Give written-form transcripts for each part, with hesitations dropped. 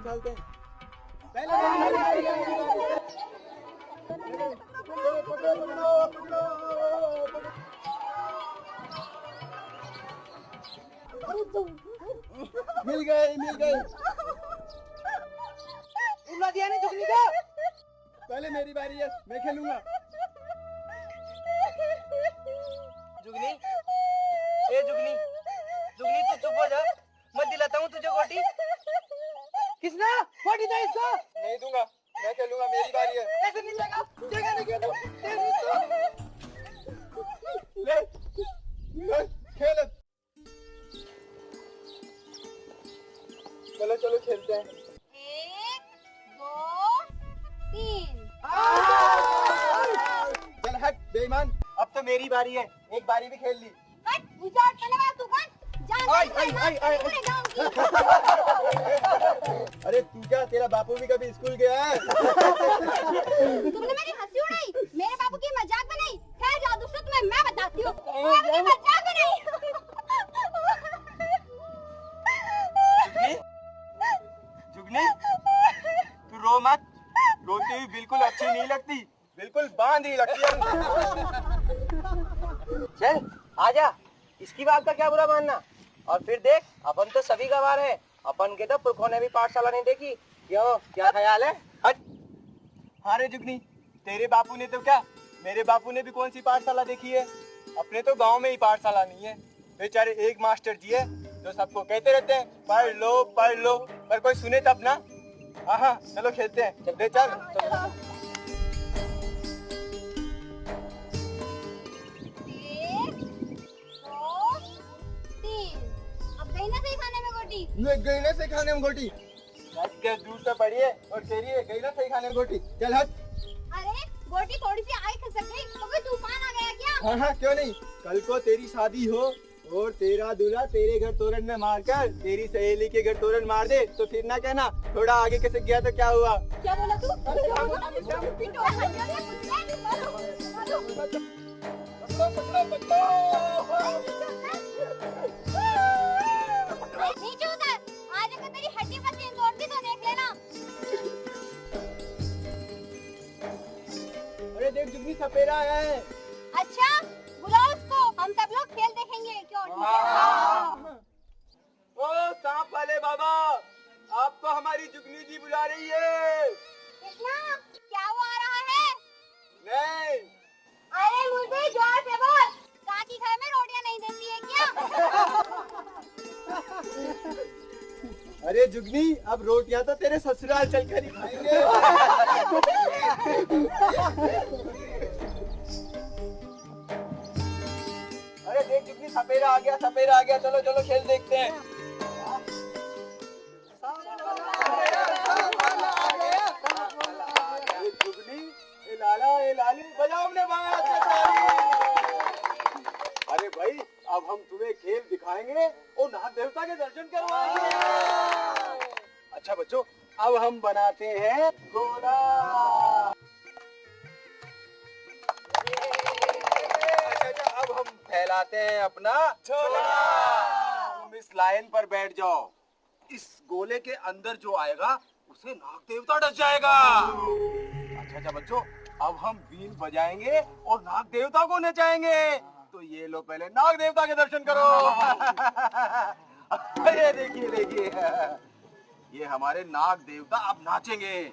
निकालते हैं। पहले मिल गए। तुमने दिया नहीं जुगनी का? पहले मेरी बारी है, मैं खेलूंगा। जुगनी, ए जुगनी, जुगनी तू चुप हो जा, मत दिलाता हूँ तुझे गोटी। किसने गोटी दे इसको? नहीं दूंगा, मैं खेलूंगा, मेरी बारी है। कैसे नहीं देगा? देगा नहीं क्यों तू? ले खेल। चलो खेलते हैं। 1 2 3 चल हट बेईमान, अब तो मेरी बारी है, एक बारी भी खेल ली। हट मुझे हट करने वाला तू कौन? जान अरे तू क्या, तेरा बापू भी कभी स्कूल गया है? तुमने मेरी हंसी उड़ाई, मेरे बाबू की मजाक बनाई। खैर जाओ दूसरा तुम्हें मैं बताती हूँ, आपकी मजाक बनाई। जुगनी, तू रो मत, रोती हुई बिल्कुल अच्छी नहीं लगती, बिल्कुल बांध ही लगती है। चल आजा, इसकी बात का क्या बुरा मानना। और फिर देख, अपन तो सभी गवार हैं, अपन के तो पुरखों ने भी पाठशाला नहीं देखी। क्यों, क्या ख्याल है? हट। हाँ रे जुगनी, तेरे बापू ने तो क्या, मेरे बापू ने भी कौन सी पाठशाला देखी है? अपने तो गांव में ही पाठशाला नहीं है। बेचारे एक मास्टर जी है जो सबको कहते रहते हैं पढ़ लो, पर कोई सुने तब ना। हाँ चलो खेलते हैं, चल। 1 2 3 अब गई ना सही खाने में गोटी। गई ना सही खाने में गोटी? दूर तो पड़ी है और तेरी है, गई ना सही खाने में गोटी। चल हट। अरे गोटी थोड़ी सी आई खसक गई तो कोई तूफान आ गया क्या? हाँ क्यों नहीं, कल को तेरी शादी हो और तेरा दूल्हा तेरे घर तोरण में मारकर तेरी सहेली के घर तोरण मार दे तो फिर ना कहना थोड़ा आगे खिसक गया तो क्या हुआ। क्या बोला तू? नीचे उतर, आज अगर तेरी हड्डी बची तोड़ दी तो देख लेना। अरे देख जुगनी, सपेरा आया है। अच्छा बुलाओ उसको, हम सब लोग खेल देखेंगे। क्यों? ओ सांप वाले बाबा, आपको हमारी जुगनी जी बुला रही है। कृष्णा, क्या वो आ रहा है? नहीं। अरे मुझे जोर से बोल, काकी घर में रोटियां नहीं देती है क्या? अरे जुगनी, अब रोटियां तो तेरे ससुराल चलकर ही खाएंगे। अरे देख जुगनी, सपेरा आ गया, चलो खेल देखते हैं। जुगनी, ए लाला ए लाली, बजाओ अपने बाल से ताली। अरे भाई, अब हम तुम्हें खेल दिखाएंगे और नाग देवता के दर्शन करवाएंगे। अच्छा बच्चों, अब हम बनाते हैं घोड़ा। अच्छा, अब हम फैलाते हैं अपना झोला। तुम इस लाइन पर बैठ जाओ, इस गोले के अंदर जो आएगा उसे नाग देवता डस जाएगा। अच्छा बच्चों, अब हम बीन बजाएंगे और नाग देवता को नचाएंगे। तो ये लो, पहले नाग देवता के दर्शन करो। अरे देखिए, ये हमारे नाग देवता अब नाचेंगे।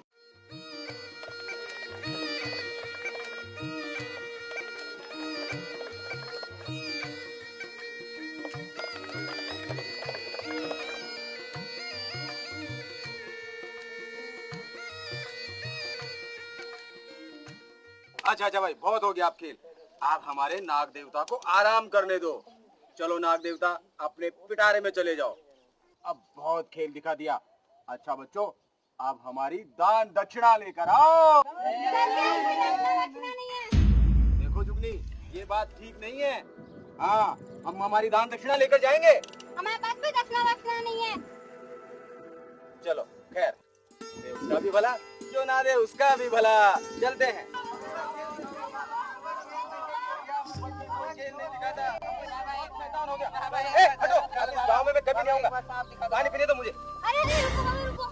अच्छा भाई, बहुत हो गया आप खेल। आप हमारे नाग देवता को आराम करने दो। चलो नाग देवता, अपने पिटारे में चले जाओ। अब बहुत खेल दिखा दिया। अच्छा बच्चों, अब हमारी दान दक्षिणा लेकर आओ। देखो जुगनी, ये बात ठीक नहीं है। हाँ, हम हमारी दान दक्षिणा लेकर जाएंगे। हमारे पास कोई दक्षिणा नहीं है। चलो खैर, दे उसका भी भला, जो ना दे उसका भी भला। चलते हैं। गाँव में मैं कभी नहीं आऊंगा। पानी पीने दो मुझे। अरे रुको।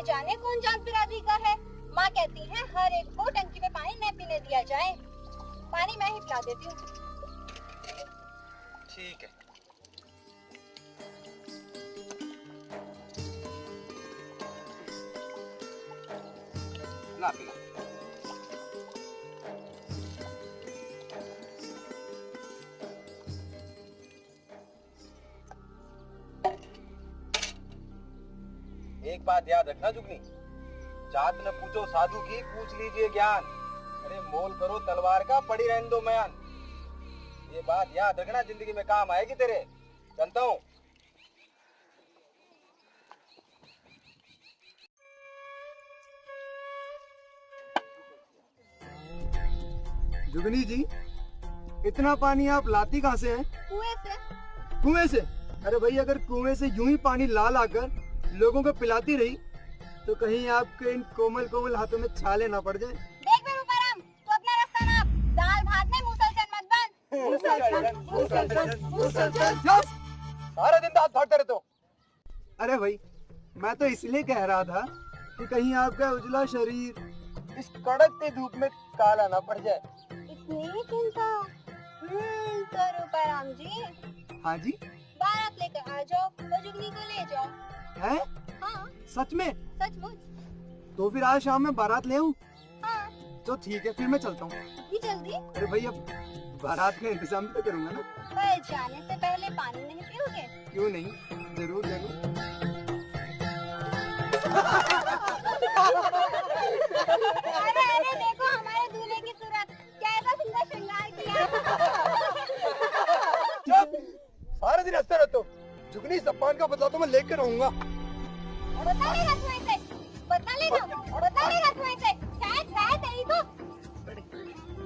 जाने कौन जान बिरादरी का है। माँ कहती है हर एक को टंकी में पानी न पीने दिया जाए। पानी मैं ही पिला देती हूँ। ठीक है। ला पिला। एक बात याद रखना जुगनी, जात न पूछो साधु की, पूछ लीजिए ज्ञान। अरे मोल करो तलवार का, पड़ी रहने दो म्यान। ये बात याद रखना, जिंदगी में काम आएगी तेरे। चलता हूँ। जुगनी जी, इतना पानी आप लाती कहाँ से हैं? कुएं से। कुएं से? अरे भाई, अगर कुएं से यूं ही पानी ला लाकर लोगों को पिलाती रही तो कहीं आपके इन कोमल कोमल हाथों में छाले ना पड़ जाए। देख बेरूपराम, तू अपना रास्ता नाप। दाल भात में मुसलसल मत बन। सारा दिन दांत फाड़ते रहते हो। अरे भाई, मैं तो इसलिए कह रहा था कि कहीं आपका उजला शरीर इस कड़कती धूप में काला ना पड़ जाए। इतनी चिंता। बेरूपराम जी, हाँ जी। बारात लेकर आ जाओ और जुगनी को ले जाओ। है? हाँ, सच में? सचमुच। तो फिर आज शाम में बारात ले आऊं? हाँ। तो ठीक है, फिर मैं चलता हूँ। इतनी जल्दी? अरे भाई, अब बारात का इंतजाम तो करूंगा ना। पर जाने से पहले पानी नहीं पियोगे? क्यों नहीं, जरूर जरूर। अरे अरे देखो हमारे दूल्हे की सूरत, कैसा सुंदर श्रृंगार किया। सारा दिन हंसते रहते हो। जुगनी, सम्मान का बदला तो मैं लेकर रहूंगा। बदला लेगा तू ऐसे? बदला लेगा तू ऐसे? शायद तेरी को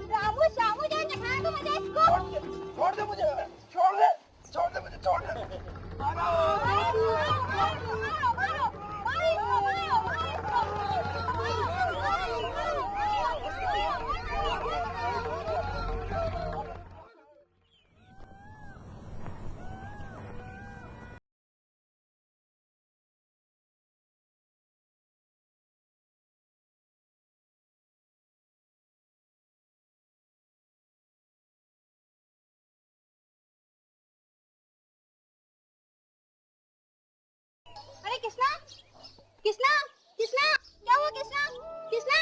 रामू शामू जान दिखा दो मुझे इसको। छोड़ दे मुझे, छोड़ दे, छोड़ दे मुझे, छोड़ दे। अरे कृष्णा, कृष्णा, कृष्णा, क्या हुआ कृष्णा? कृष्णा,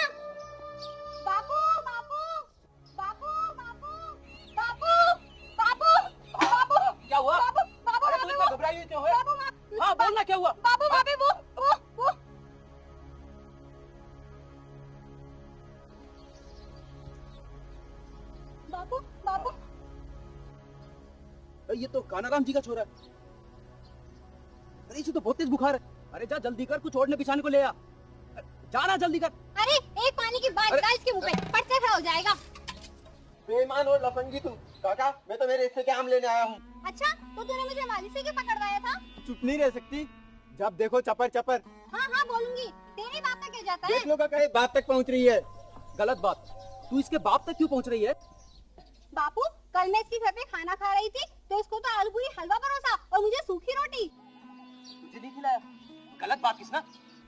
बापू, बापू, बापू, बापू, बापू, बापू, बापू, क्या हुआ? बापू, बापू, अरे तू इतना घबराई हुई क्यों है? बापू, हाँ, बोलना क्या हुआ? बापू, बापू, वो बापू, बापू, ये तो कानाराम जी का छोरा है। अरे इसे तो बहुत तेज बुखार है। अरे जा जल्दी कर, कुछ ओढ़ने बिछाने को ले आ। जाना जल्दी कर। अरे एक पानी की बात डाल इसके मुंह पे, पट से खड़ा हो जाएगा। बेईमान और लफंगी तुम। काका, मैं तो मेरे हिस्से के आम लेने आया हूँ। अच्छा, तो तूने मुझे माली से क्यों पकड़वाया था? चुप नहीं रह सकती? जब देखो चपर चपर। हाँ हाँ बोलूंगी। तेरे बाप का क्या जाता है? देख लो काका, ये बात तक पहुँच रही है। गलत बात। तू इसके बाप तक क्यों पहुंच रही है? बापू, कल मैं इसके घर पे खाना खा रही थी तो इसको तो आलू पूरी हलवा परोसा और मुझे सूखी रोटी। तुझे नहीं खिलाया? गलत बात किसना?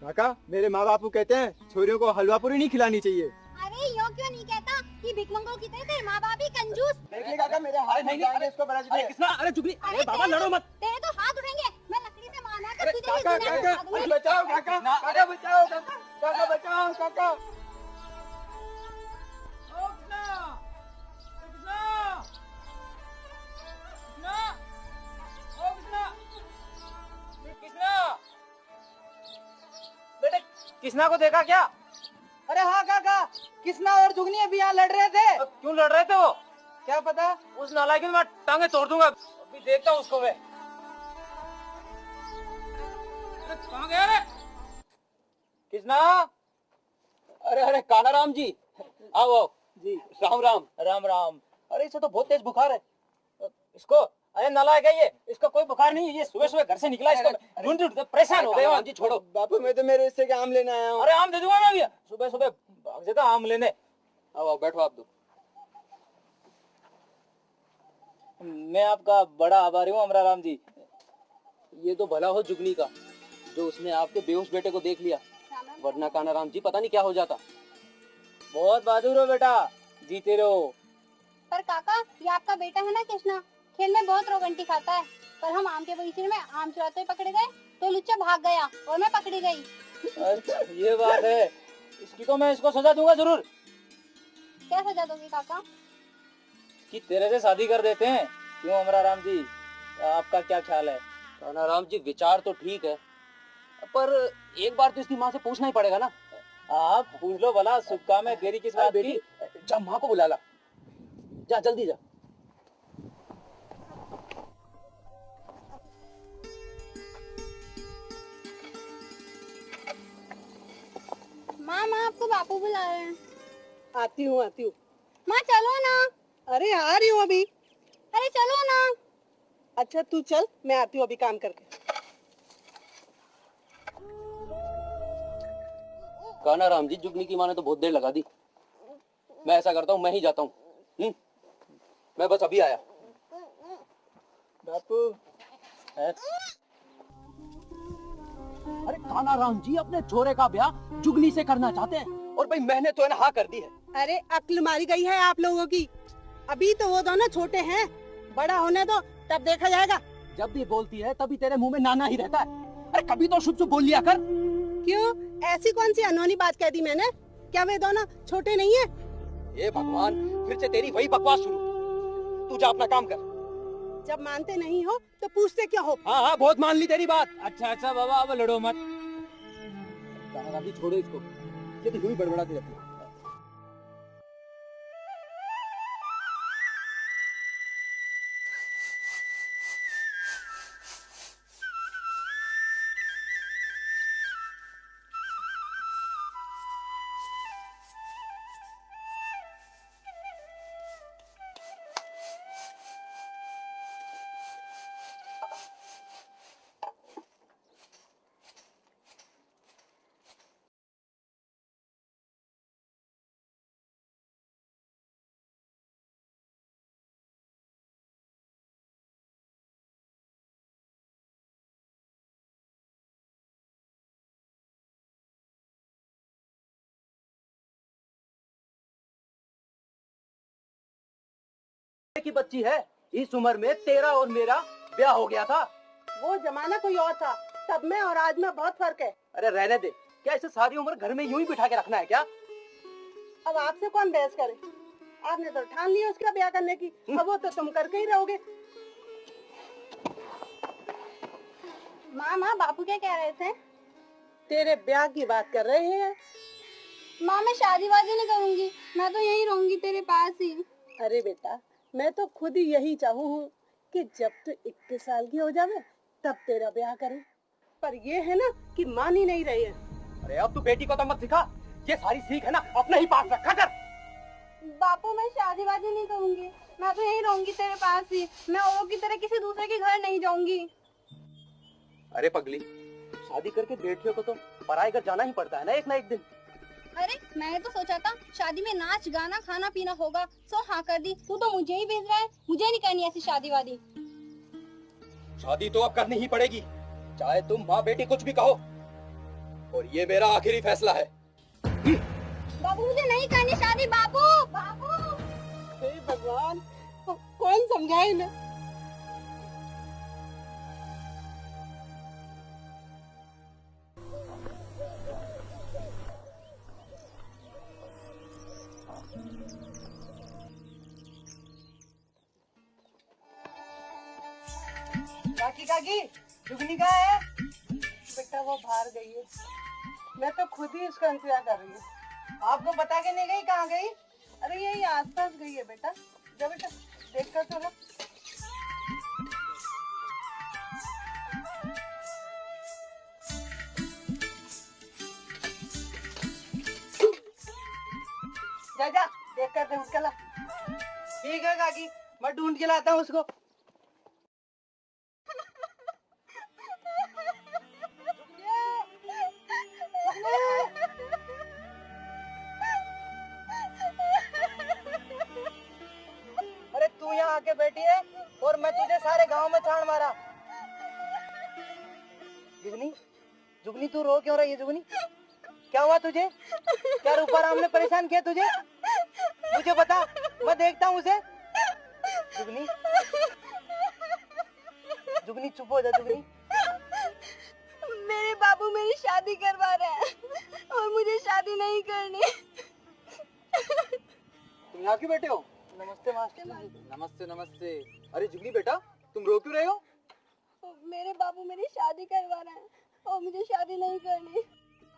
काका, मेरे माँ बापू कहते हैं छोरियों को हलवा पूरी नहीं खिलानी चाहिए। अरे यो क्यों नहीं कहता कि भिखमंगों की तरह तेरे माँ बाप ही कंजूस। देख ले काका, मेरे हाथ नहीं जाएंगे इसको बरस अरे किसना? अरे चुप नहीं। अरे बाबा लड़ो मत। तेरे तो हाथ उठेंगे। मैं लकड़ी से मार कर अरे तुझे काका, इस दुनिया से काका, भगा दूंगी। बचाओ काका, काका बचाओ, काका, काका बचाओ काका। बेटे किसना को देखा क्या? अरे हाँ काका, किसना और जुगनी अभी यहाँ लड़ रहे थे। क्यों लड़ रहे थे वो? क्या पता। उस नालायक की मैं टांगे तोड़ दूंगा। अभी देखता हूँ उसको मैं। अरे कहाँ गया रे? किसना? अरे अरे कानाराम जी, आओ आओ जी। राम राम। राम राम। अरे इसे तो बहुत तेज बुखार है। इसको अरे नालायक है ये, इसका कोई बुखार नहीं है। ये सुबह सुबह घर से निकला, इसको ढूंढ ढूंढ परेशान हो गए हम जी। छोड़ो बापू, मैं तो मेरे हिस्से के आम लेने आया हूँ। अरे आम दे दूंगा मैं भी। सुबह सुबह भाग जाता आम लेने। आओ आओ बैठो आप दो। मैं आपका बड़ा आभारी हूँ अमराराम जी। ये तो भला हो जुगनी का, जो उसने आपके बेहोश बेटे को देख लिया। वरना कानाराम जी पता नहीं क्या हो जाता। बहुत बहादुर हो बेटा, जीते रहो। पर काका, ये आपका बेटा है ना कृष्णा, खेल में बहुत रोगंटी खाता है। पर हम आम के बगीचे में आम चुराते हुए पकड़े गए तो लुच्चा भाग गया और मैं पकड़ी गई। अच्छा ये बात है, इसकी तो मैं इसको सजा दूंगा जरूर। क्या सजा दोगे काका? कि तेरे से शादी कर देते हैं, क्यों अमरा राम जी, आपका क्या ख्याल है? कानाराम जी विचार तो ठीक है, पर एक बार तो इसकी माँ से पूछना ही पड़ेगा ना। आप पूछ लो भला, शुभ काम है, देरी किस बात की? जा माँ को बुला ला, जा जल्दी जा। माँ माँ आपको बापू बुला रहे हैं। आती हूँ आती हूँ। माँ चलो ना। अरे आ रही हूँ अभी। अरे चलो ना। अच्छा तू चल, मैं आती हूँ अभी काम करके। कानाराम जी, जुगनी की माँ ने तो बहुत देर लगा दी। मैं ऐसा करता हूँ, मैं ही जाता हूँ। मैं बस अभी आया। बापू अरे कानाराम जी अपने छोरे का ब्याह जुगनी से करना चाहते हैं, और भाई मैंने तो है ना हाँ कर दी है। अरे अक्ल मारी गई है आप लोगों की। अभी तो वो दोनों छोटे हैं, बड़ा होने दो तब देखा जाएगा। जब भी बोलती है तभी तेरे मुंह में नाना ही रहता है। अरे कभी तो शुभ शुभ बोल लिया कर। क्यों, ऐसी कौन सी अनहोनी बात कह दी मैंने? क्या वे दोनों छोटे नहीं है? हे भगवान, फिर से तेरी वही बकवास शुरू। तू जा अपना काम कर। जब मानते नहीं हो तो पूछते क्यों हो? हाँ हाँ, बहुत मान ली तेरी बात। अच्छा अच्छा बाबा, अब लड़ो मत। कानाराम जी छोड़ो इसको, ये तो यूं ही बड़बड़ाती रहती है। की बच्ची है, इस उम्र में तेरा और मेरा ब्याह हो गया था। वो जमाना कोई और था, तब में और आज में बहुत फर्क है। अरे रहने दे, क्या इसे सारी उम्र घर में यूं ही बिठा के रखना है क्या? अब आपसे कौन बहस करे? आपने तो ठान लिया उसका ब्याह करने की, अब वो तो तुम करके ही रहोगे। माँ माँ बापू क्या कह रहे थे? तेरे ब्याह की बात कर रहे हैं। माँ मैं शादी वादी नहीं करूंगी, मैं तो यहीं रहूंगी तेरे पास ही। अरे बेटा, मैं तो खुद ही यही चाहूँ हूँ कि जब तू 21 साल की हो जावे तब तेरा ब्याह करें। पर ये है ना कि मान ही नहीं रहे हैं। अरे अब तू बेटी को तो मत सिखा, ये सारी सीख है ना अपने ही पास रखा कर। बापू मैं शादी वादी नहीं करूंगी, मैं तो यहीं रहूंगी तेरे पास ही। मैं औरों की तरह किसी दूसरे के घर नहीं जाऊंगी। अरे पगली, शादी करके बेटियों को तो पराए घर जाना ही पड़ता है ना एक दिन। अरे मैंने तो सोचा था शादी में नाच गाना खाना पीना होगा, सो हाँ कर दी। तू तो मुझे ही भेज रहा है, मुझे नहीं करनी ऐसी शादी वादी। शादी तो अब करनी ही पड़ेगी, चाहे तुम माँ बेटी कुछ भी कहो, और ये मेरा आखिरी फैसला है। बाबू मुझे नहीं करनी शादी। बाबू बाबू हे भगवान, कौन समझाए इन्हें? काकी काकी, जुगनी कहाँ है? बेटा वो बाहर गई है, मैं तो खुद ही उसका इंतजार कर रही हूँ। आपको बता के नहीं गई कहाँ गई? अरे यही आसपास गई है बेटा। जा बेटा देख कर चलो। जा जा देख कर ढूंढ के ला। ठीक है काकी, मैं ढूंढ के लाता हूँ उसको। अरे तू यहाँ आके बैठी है और मैं तुझे सारे गांव में छान मारा। जुगनी, जुगनी तू रो क्यों रही है जुगनी? क्या हुआ तुझे? क्या रूपाराम ने परेशान किया तुझे? मुझे बता, मैं देखता हूँ उसे। जुगनी, जुगनी चुप हो जा जुगनी। मेरे बाबू मेरी शादी करवा रहे हैं और मुझे शादी नहीं करनी। तुम यहाँ क्यों बैठे हो? नमस्ते मास्टर जी। नमस्ते नमस्ते। अरे जुगनी बेटा, तुम रो क्यों रहे हो? मेरे बाबू मेरी शादी करवा रहे हैं और मुझे शादी नहीं करनी।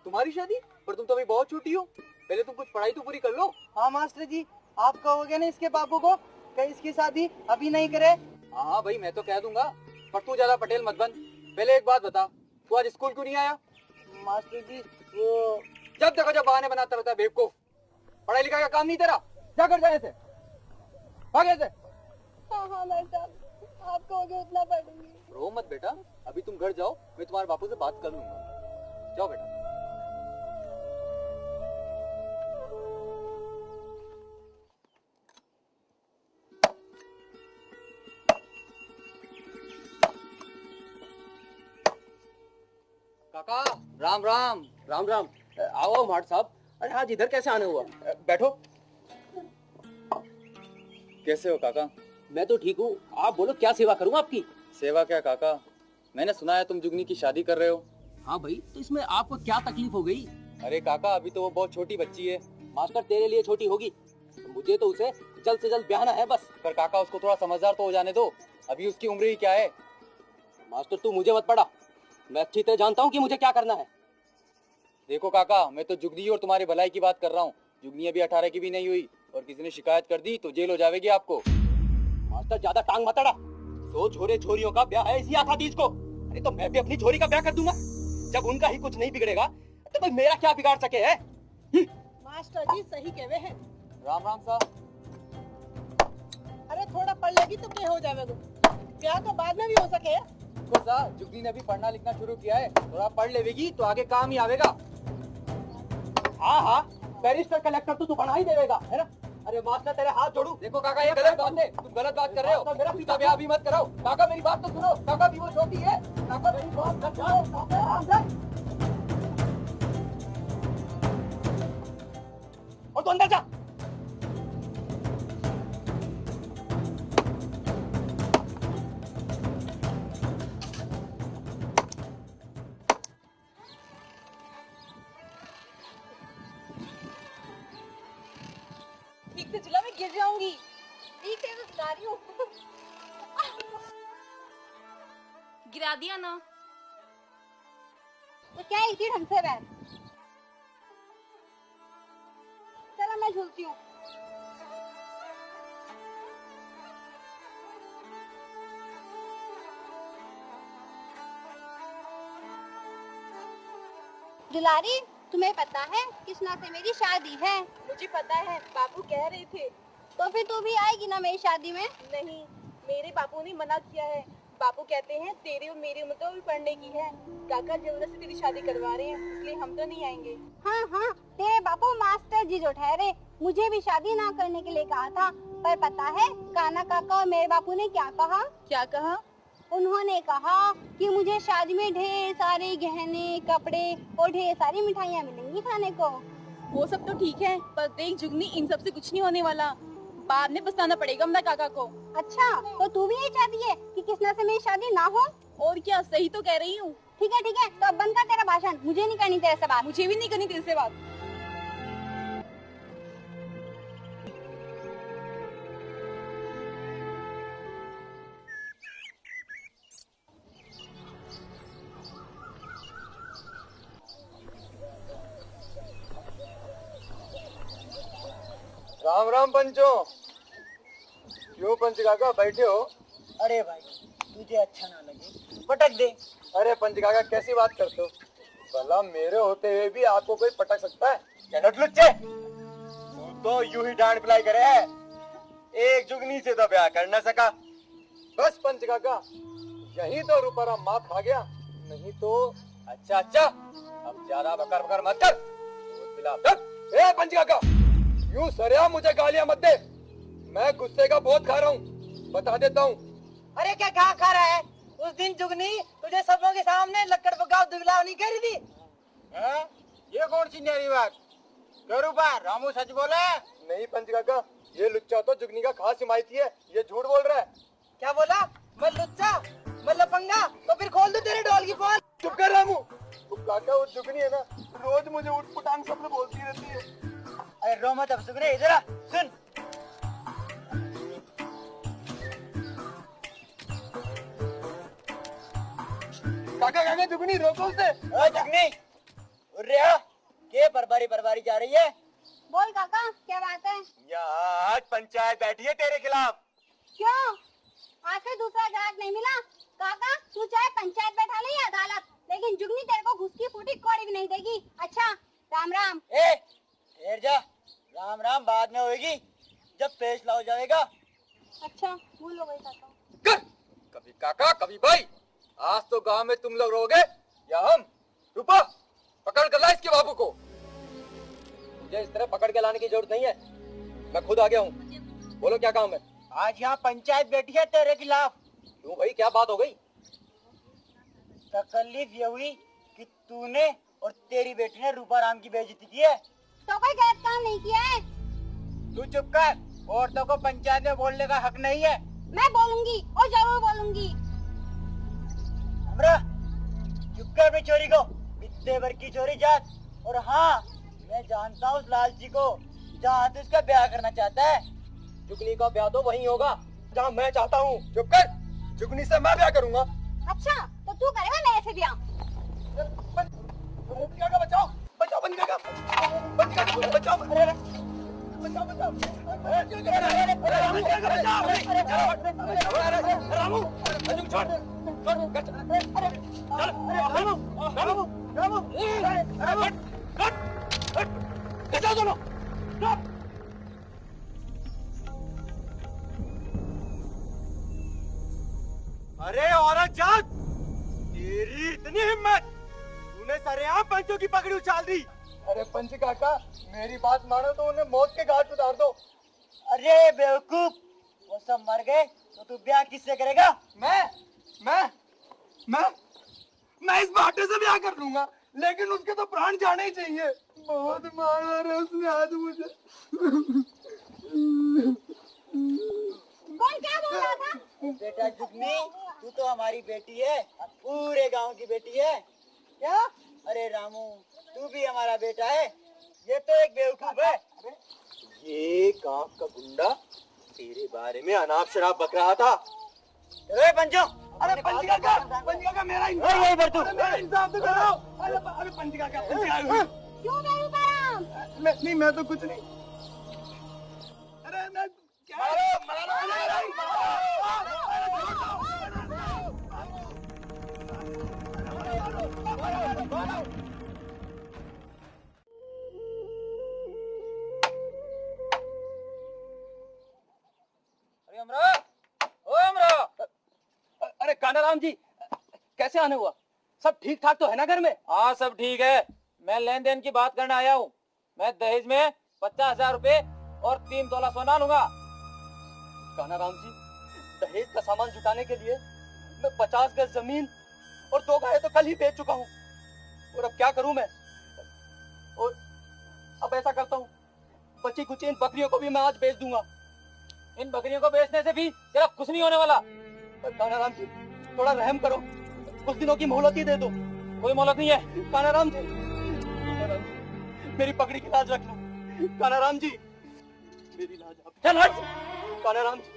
तुम्हारी शादी? पर तुम तो अभी बहुत छोटी हो, पहले तुम कुछ पढ़ाई तो पूरी कर लो। हाँ मास्टर जी, आप कहोगे ना इसके बाबू को कहीं इसकी शादी अभी नहीं करे। हाँ भाई, मैं तो कह दूंगा, पर तू ज्यादा पटेल मत बन। पहले एक बात बता, तू आज स्कूल क्यों नहीं आया? मास्टर जी वो जब देखो जब बहाने बनाता रहता है बेवकूफ। पढ़ाई लिखाई का काम नहीं तेरा, क्या कर जाए से? भाग यहाँ से। हाँ हाँ भाई साहब, आप कहोगे उतना पढ़ूंगी। रो मत बेटा, अभी तुम घर जाओ, मैं तुम्हारे बापू से बात कर लूंगा। जाओ बेटा। काका, राम राम। राम राम। आओ आओ माट साहब। अरे आज इधर कैसे आने हुआ? बैठो। कैसे हो काका? मैं तो ठीक हूँ, आप बोलो क्या सेवा करूँ आपकी? सेवा क्या काका, मैंने सुना है तुम जुगनी की शादी कर रहे हो। हाँ भाई, तो इसमें आपको क्या तकलीफ हो गई? अरे काका, अभी तो वो बहुत छोटी बच्ची है। मास्टर तेरे लिए छोटी होगी, मुझे तो उसे जल्द से जल्द ब्याहना है बस। पर काका उसको थोड़ा समझदार तो हो जाने दो, अभी उसकी उम्र ही क्या है। मास्टर तू मुझे मत पढ़ा, मैं अच्छी तरह जानता हूँ कि मुझे क्या करना है। देखो काका, मैं तो जुगनी और तुम्हारी भलाई की बात कर रहा हूँ। जुगनी अभी 18 की भी नहीं हुई और किसी ने शिकायत कर दी तो जेल हो जाएगी आपको। मास्टर ज्यादा टांग मत अड़ा, दो छोरे छोरियों का ब्याह है इसी आखादीज को। अरे तो मैं भी अपनी छोरी का ब्याह कर दूंगा, जब उनका ही कुछ नहीं बिगड़ेगा तो भाई मेरा क्या बिगाड़ सके है? मास्टर जी सही कहवे हैं। राम राम साहब। अरे थोड़ा पढ़ लेगी तो क्या हो जाएगा, ब्याह तो बाद में भी हो सके। तो साहब जुगनी ने भी पढ़ना लिखना शुरू किया है, थोड़ा पढ़ लेगी तो आगे काम ही आवेगा। हाँ हाँ, बैरिस्टर कलेक्टर तो तू बना ही देगा, है ना? अरे मास्टर तेरे हाथ जोड़ू। देखो काका, ये गलत बात है, तुम गलत बात कर रहे हो। मेरा पिता ब्याह भी मत कराओ। काका मेरी बात तो सुनो, काका भी वो छोटी है। काका मेरी बात मत करो, काका। और तू अंदर जा। ठीक से चला, मैं गिर जाऊंगी। ठीक है, तो जा रही हूँ। गिरा दिया ना। तो क्या इसी ढंग से बैठ। चलो मैं झूलती हूँ। दुलारी, तुम्हें पता है कृष्णा से मेरी शादी है? मुझे पता है, बापू कह रहे थे। तो फिर तू भी आएगी ना मेरी शादी में? नहीं, मेरे बापू ने मना किया है। बापू कहते हैं तेरी और मेरी उम्र तो भी पढ़ने की है, काका जबरदस्ती तेरी शादी करवा रहे हैं, इसलिए हम तो नहीं आएंगे। हाँ हाँ, तेरे बापू मास्टर जी जो ठहरे, मुझे भी शादी ना करने के लिए कहा था। पर पता है काना काका और मेरे बापू ने क्या कहा? क्या कहा? उन्होंने कहा कि मुझे शादी में ढेर सारे गहने, कपड़े और ढेर सारी मिठाइयाँ मिलेंगी खाने को। वो सब तो ठीक है, पर देख जुगनी, इन सब से कुछ नहीं होने वाला, बाद में पछताना पड़ेगा अपना काका को। अच्छा, तो तू भी यही चाहती है कि कृष्णा से मेरी शादी ना हो? और क्या, सही तो कह रही हूँ। ठीक है, तो अब बंद कर तेरा भाषण, मुझे नहीं करनी तेरे से बात। मुझे भी नहीं करनी तेरे से बात। राम राम पंचो। क्यों पंच काका बैठे हो? अरे भाई, तुझे अच्छा ना लगे पटक दे। अरे पंच काका कैसी बात करते हो? भला मेरे होते हुए भी आपको कोई पटक सकता है? क्या लुच्चे, तू तो यूं ही डांट पिलाई करे है, एक जुगनी से तो ब्याह कर न सका। बस पंच काका, यही तो रूपाराम मात खा गया, नहीं तो। अच्छा अच्छा, अब ज्यादा बकर बकर मत कर। दूध पिला दे। ए पंच काका, यूं सरिया मुझे गालियां मत दे, मैं गुस्से का बहुत खा रहा हूँ, बता देता हूँ। अरे क्या कहाँ खा रहा है? उस दिन जुगनी तुझे सबों के सामने लक्कड़ पकाओ दुगलाव नहीं करी थी? हैं? ये कौन चिन्हरी बात करूँ पर रामू सच बोले। नहीं पंच काका, ये लुच्चा तो जुगनी का खास हिमायती है, ये झूठ बोल रहा है। क्या बोला? मैं लुच्चा, मैं लफंगा? तो फिर खोल दो तेरे डॉल की पोल। चुप कर रामू। वो काका वो जुगनी है ना, रोज मुझे उठ पुटांग शब्द बोलती रहती है। अरे रो मत अब सुगने, इधर आ, सुन। काका काका जुगनी रोको उसे। जुगनी उड़ रहा के परबारी जा रही है। बोल काका, क्या बात है? यहाँ आज पंचायत बैठी है तेरे खिलाफ। क्यों? आज से दूसरा ग्राहक नहीं मिला? काका, तू चाहे पंचायत बैठा ले या अदालत, लेकिन जुगनी तेरे को घुस की फूटी कौड़ी भी नहीं देगी। अच्छा, राम राम। ए ठहर जा, राम राम बाद में होएगी जब फैसला हो जाएगा। अच्छा, भूल हो गई काका। कर कभी काका कभी भाई, आज तो गांव में तुम लोग रहोगे या हम। रूपा पकड़ कर ला इसके बाबू को। मुझे इस तरह पकड़ के लाने की जरूरत नहीं है, मैं खुद आ गया हूँ। बोलो क्या काम है? आज यहाँ पंचायत बैठी है तेरे खिलाफ। क्यों भाई, क्या बात हो गई? तकलीफ ये हुई कि तूने और तेरी बेटी ने रूपा राम की बेइज्जती की है। तो कोई गलत काम नहीं किया है। तू चुप कर, औरतों को पंचायत में बोलने का हक नहीं है। मैं बोलूंगी और जरूर बोलूंगी। हमरा चुप कर अपनी चोरी को, इतने भर की चोरी जात। और हाँ, मैं जानता हूँ उस लालची को, जहाँ तू उसका ब्याह करना चाहता है। जुगनी का ब्याह तो वहीं होगा जहाँ मैं चाहता हूँ। चुप कर, जुगनी से मैं ब्याह करूंगा। अच्छा, तो तू करेगा मेरे से ब्याह? बचाओ बचाओ बंद का बचाओ बचाओ बचाओ रामू छोड़ दोनों। अरे औरत जात, तेरी इतनी हिम्मत, तूने सरेआम पंचों की पगड़ी उछाल दी। अरे पंच काका, मेरी बात मानो तो उन्हें मौत के घाट उतार दो। अरे बेवकूफ, वो सब मर गए तो तू ब्याह किससे करेगा? मैं इस बाटे से ब्याह कर लूंगा, लेकिन उसके तो प्राण जाने ही चाहिए। बहुत मारा है उसने आज मुझे। बोल, क्या बोल रहा था? बेटा जुगनी, तू तो हमारी बेटी है, पूरे गांव की बेटी है। क्या? अरे रामू, तू भी हमारा बेटा है। ये तो एक बेवकूफ है। ये गांव का गुंडा तेरे बारे में अनाप शराब बक रहा था। अरे पंचो, अरे पंच काका मेरा इंसाफ तो करो। अरे पंच काका क्यों बेरूपाराम? नहीं, मैं तो कुछ नहीं। अरे मैं अरे कानाराम जी, कैसे आने हुआ? सब ठीक ठाक तो है ना घर में? हाँ सब ठीक है। मैं लेन देन की बात करने आया हूँ। मैं दहेज में 50,000 रुपए और 3 तोला सोना लूंगा। कानाराम जी, दहेज का सामान जुटाने के लिए मैं 50 गज जमीन और 2 गाय तो कल ही बेच चुका हूँ, और अब क्या करूं मैं? और अब ऐसा करता हूँ, बची कुछ इन बकरियों को भी मैं आज बेच दूंगा। इन बकरियों को बेचने से भी तेरा कुछ नहीं होने वाला। कानाराम जी, थोड़ा रहम करो, कुछ दिनों की मोहलत ही दे दो। कोई मोहलत नहीं है कानाराम जी। कानाराम जी, मेरी पगड़ी की लाज रखना। कानाराम जी, मेरी लाज आप चल हट। कानाराम जी,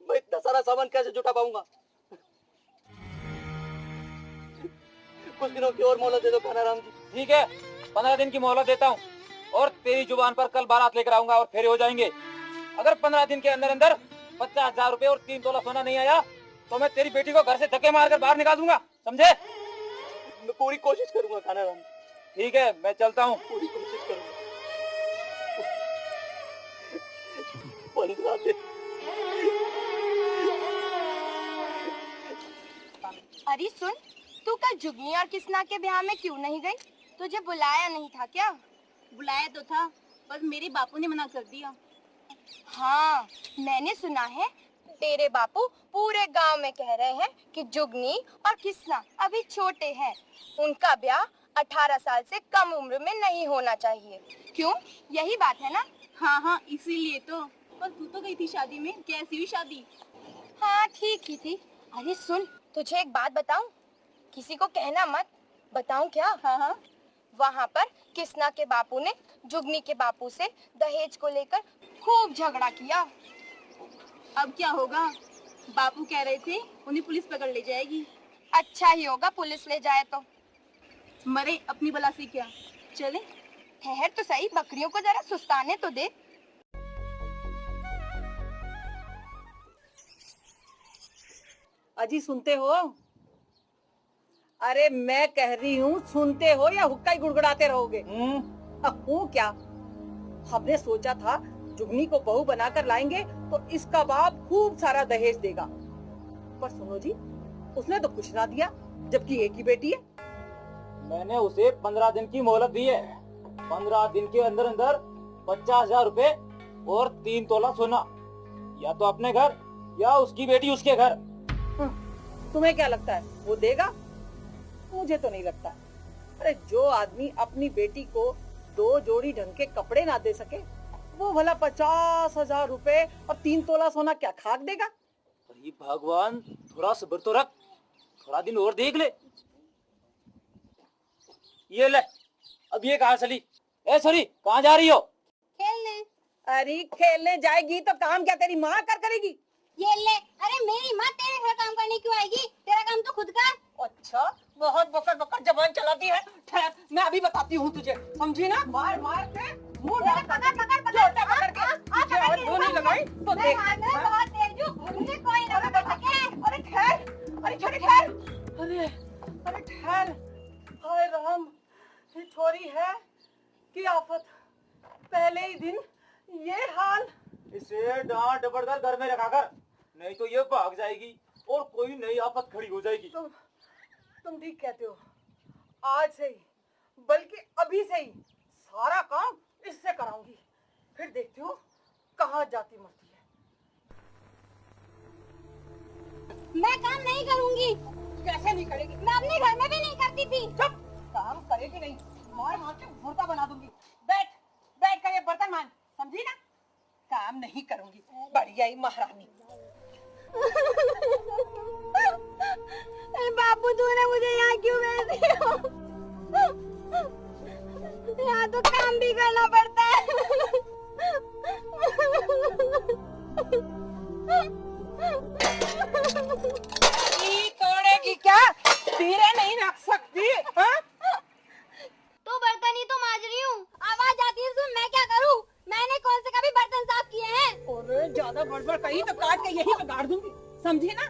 मैं इतना सारा सामान कैसे जुटा पाऊंगा? कुछ दिनों की और मोहलत दे दो कानाराम जी। ठीक है, 15 दिन की मोहलत देता हूँ, और तेरी जुबान पर कल बारात लेकर आऊंगा और फेरे हो जाएंगे। अगर 15 दिन के अंदर अंदर 50,000 रुपए और 3 तोला सोना नहीं आया तो मैं तेरी बेटी को घर से धक्के मारकर बाहर निकाल दूंगा, समझे? मैं पूरी कोशिश करूंगा कानाराम। ठीक है, मैं चलता हूँ, पूरी कोशिश करूंगा। 15 दिन। अरे सुन, तू कल जुगनी और किसना के ब्याह में क्यों नहीं गई? तुझे बुलाया नहीं था क्या? बुलाया तो था, बस मेरे बापू ने मना कर दिया। हाँ, मैंने सुना है तेरे बापू पूरे गांव में कह रहे हैं कि जुगनी और किसना अभी छोटे हैं, उनका ब्याह 18 साल से कम उम्र में नहीं होना चाहिए। क्यों, यही बात है ना? हाँ हाँ, इसीलिए तो। पर तू तो गई थी शादी में, कैसी हुई शादी? हाँ, ठीक ही थी। अरे सुन, तुझे एक बात बताऊं? किसी को कहना मत। बताऊं क्या? हाँ हाँ। वहाँ पर किसना के बापू ने जुगनी के बापू से दहेज को लेकर खूब झगड़ा किया। अब क्या होगा? बापू कह रहे थे उन्हें पुलिस पकड़ ले जाएगी। अच्छा ही होगा पुलिस ले जाए तो। मरे अपनी बला से क्या, चले? ठहर तो सही, बकरियों को जरा सुस्ताने तो दे। अजी सुनते हो? अरे मैं कह रही हूँ, सुनते हो या हुक्का ही गुड़गुड़ाते रहोगे? हूँ क्या? हमने सोचा था जुगनी को बहू बनाकर लाएंगे तो इसका बाप खूब सारा दहेज देगा, पर सुनो जी, उसने तो कुछ ना दिया, जबकि एक ही बेटी है। मैंने उसे 15 दिन की मोहलत दी है। 15 दिन के अंदर अंदर 50,000 रुपए और 3 तोला सोना, या तो अपने घर या उसकी बेटी उसके घर। तुम्हें क्या लगता है वो देगा? मुझे तो नहीं लगता। अरे जो आदमी अपनी बेटी को 2 जोड़ी ढंग के कपड़े ना दे सके, वो भला 50,000 रुपए और 3 तोला सोना क्या खाक देगा? अरे भगवान, थोड़ा सब्र तो रख, थोड़ा दिन और देख ले। ये ले, अब ये कहाँ चली? ए सॉरी, कहाँ जा रही हो? खेलने। अरे खेलने जाएगी तो काम क्या तेरी माँ कर करेगी? ये ले। अरे मेरी माँ तेरे घर काम करने क्यों आएगी? तेरा काम तो खुद का। अच्छा, बहुत बकर बकर जबान चलाती है। ठहर, मैं अभी बताती हूँ तुझे, समझी ना? मार मार के मुंह ना पकड़ पकड़ पकड़ लोटा पकड़ के पीछे और धोनी लगाई तो मैं देख। हाथ में बहुत तेज हूँ, मुझे कोई ना पकड़ सके। अरे ठहर, अरे छोरी ठहर, अरे अरे ठहर। हाय राम, ये छोरी है कि आफत? पहले ही दिन ये हाल। इसे डांट डबड़कर घर में रखा कर, नहीं तो ये भाग जाएगी और कोई नई आफत खड़ी हो जाएगी। तुम ठीक कहते हो। आज से ही, बल्कि अभी से ही सारा काम इससे कराऊंगी, फिर देखती हूँ कहाँ जाती मरती है। मैं काम नहीं करूँगी। कैसे नहीं करेगी? मैं अपने घर में भी नहीं करती थी। चुप, काम करेगी नहीं, मार मार के मुर्दा बना दूंगी। बैठ बैठ कर ये बर्तन मान, समझी ना? काम नहीं करूंगी, बढ़िया ही महारानी। बापू, तूने मुझे यहाँ क्यों भेज दिया? यहाँ तो काम भी करना पड़ता है। तोड़ेगी क्या? धीरे नहीं रख सकती? हाँ? तो बर्तन ही तो मांज रही हूँ, आवाज आती है तो मैं क्या करूँ? मैंने कौन से कभी बर्तन साफ किए हैं? और ज्यादा बड़बड़ कही तो काट के यही पे गाड़ दूंगी, समझी ना?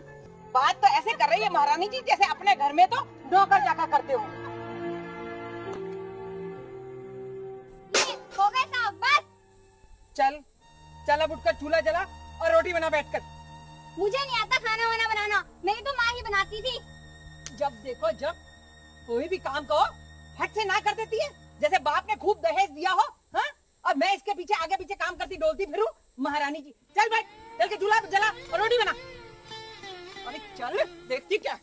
बात तो ऐसे कर रही है महारानी जी जैसे अपने घर में तो नौकर जाकर करते हो। ये हो गए साफ, बस। चल चल, अब उठकर चूल्हा जला और रोटी बना बैठकर। मुझे नहीं आता खाना वाना बनाना, मेरी तो माँ ही बनाती थी। जब देखो जब कोई भी काम को हट से ना कर देती है, जैसे बाप ने खूब दहेज दिया हो। हाँ? और मैं इसके पीछे आगे पीछे काम करती डोलती फिरूं। महारानी जी, चल बैठ, चल के चूल्हा जला और रोटी बना। अरे चल, देखती क्या?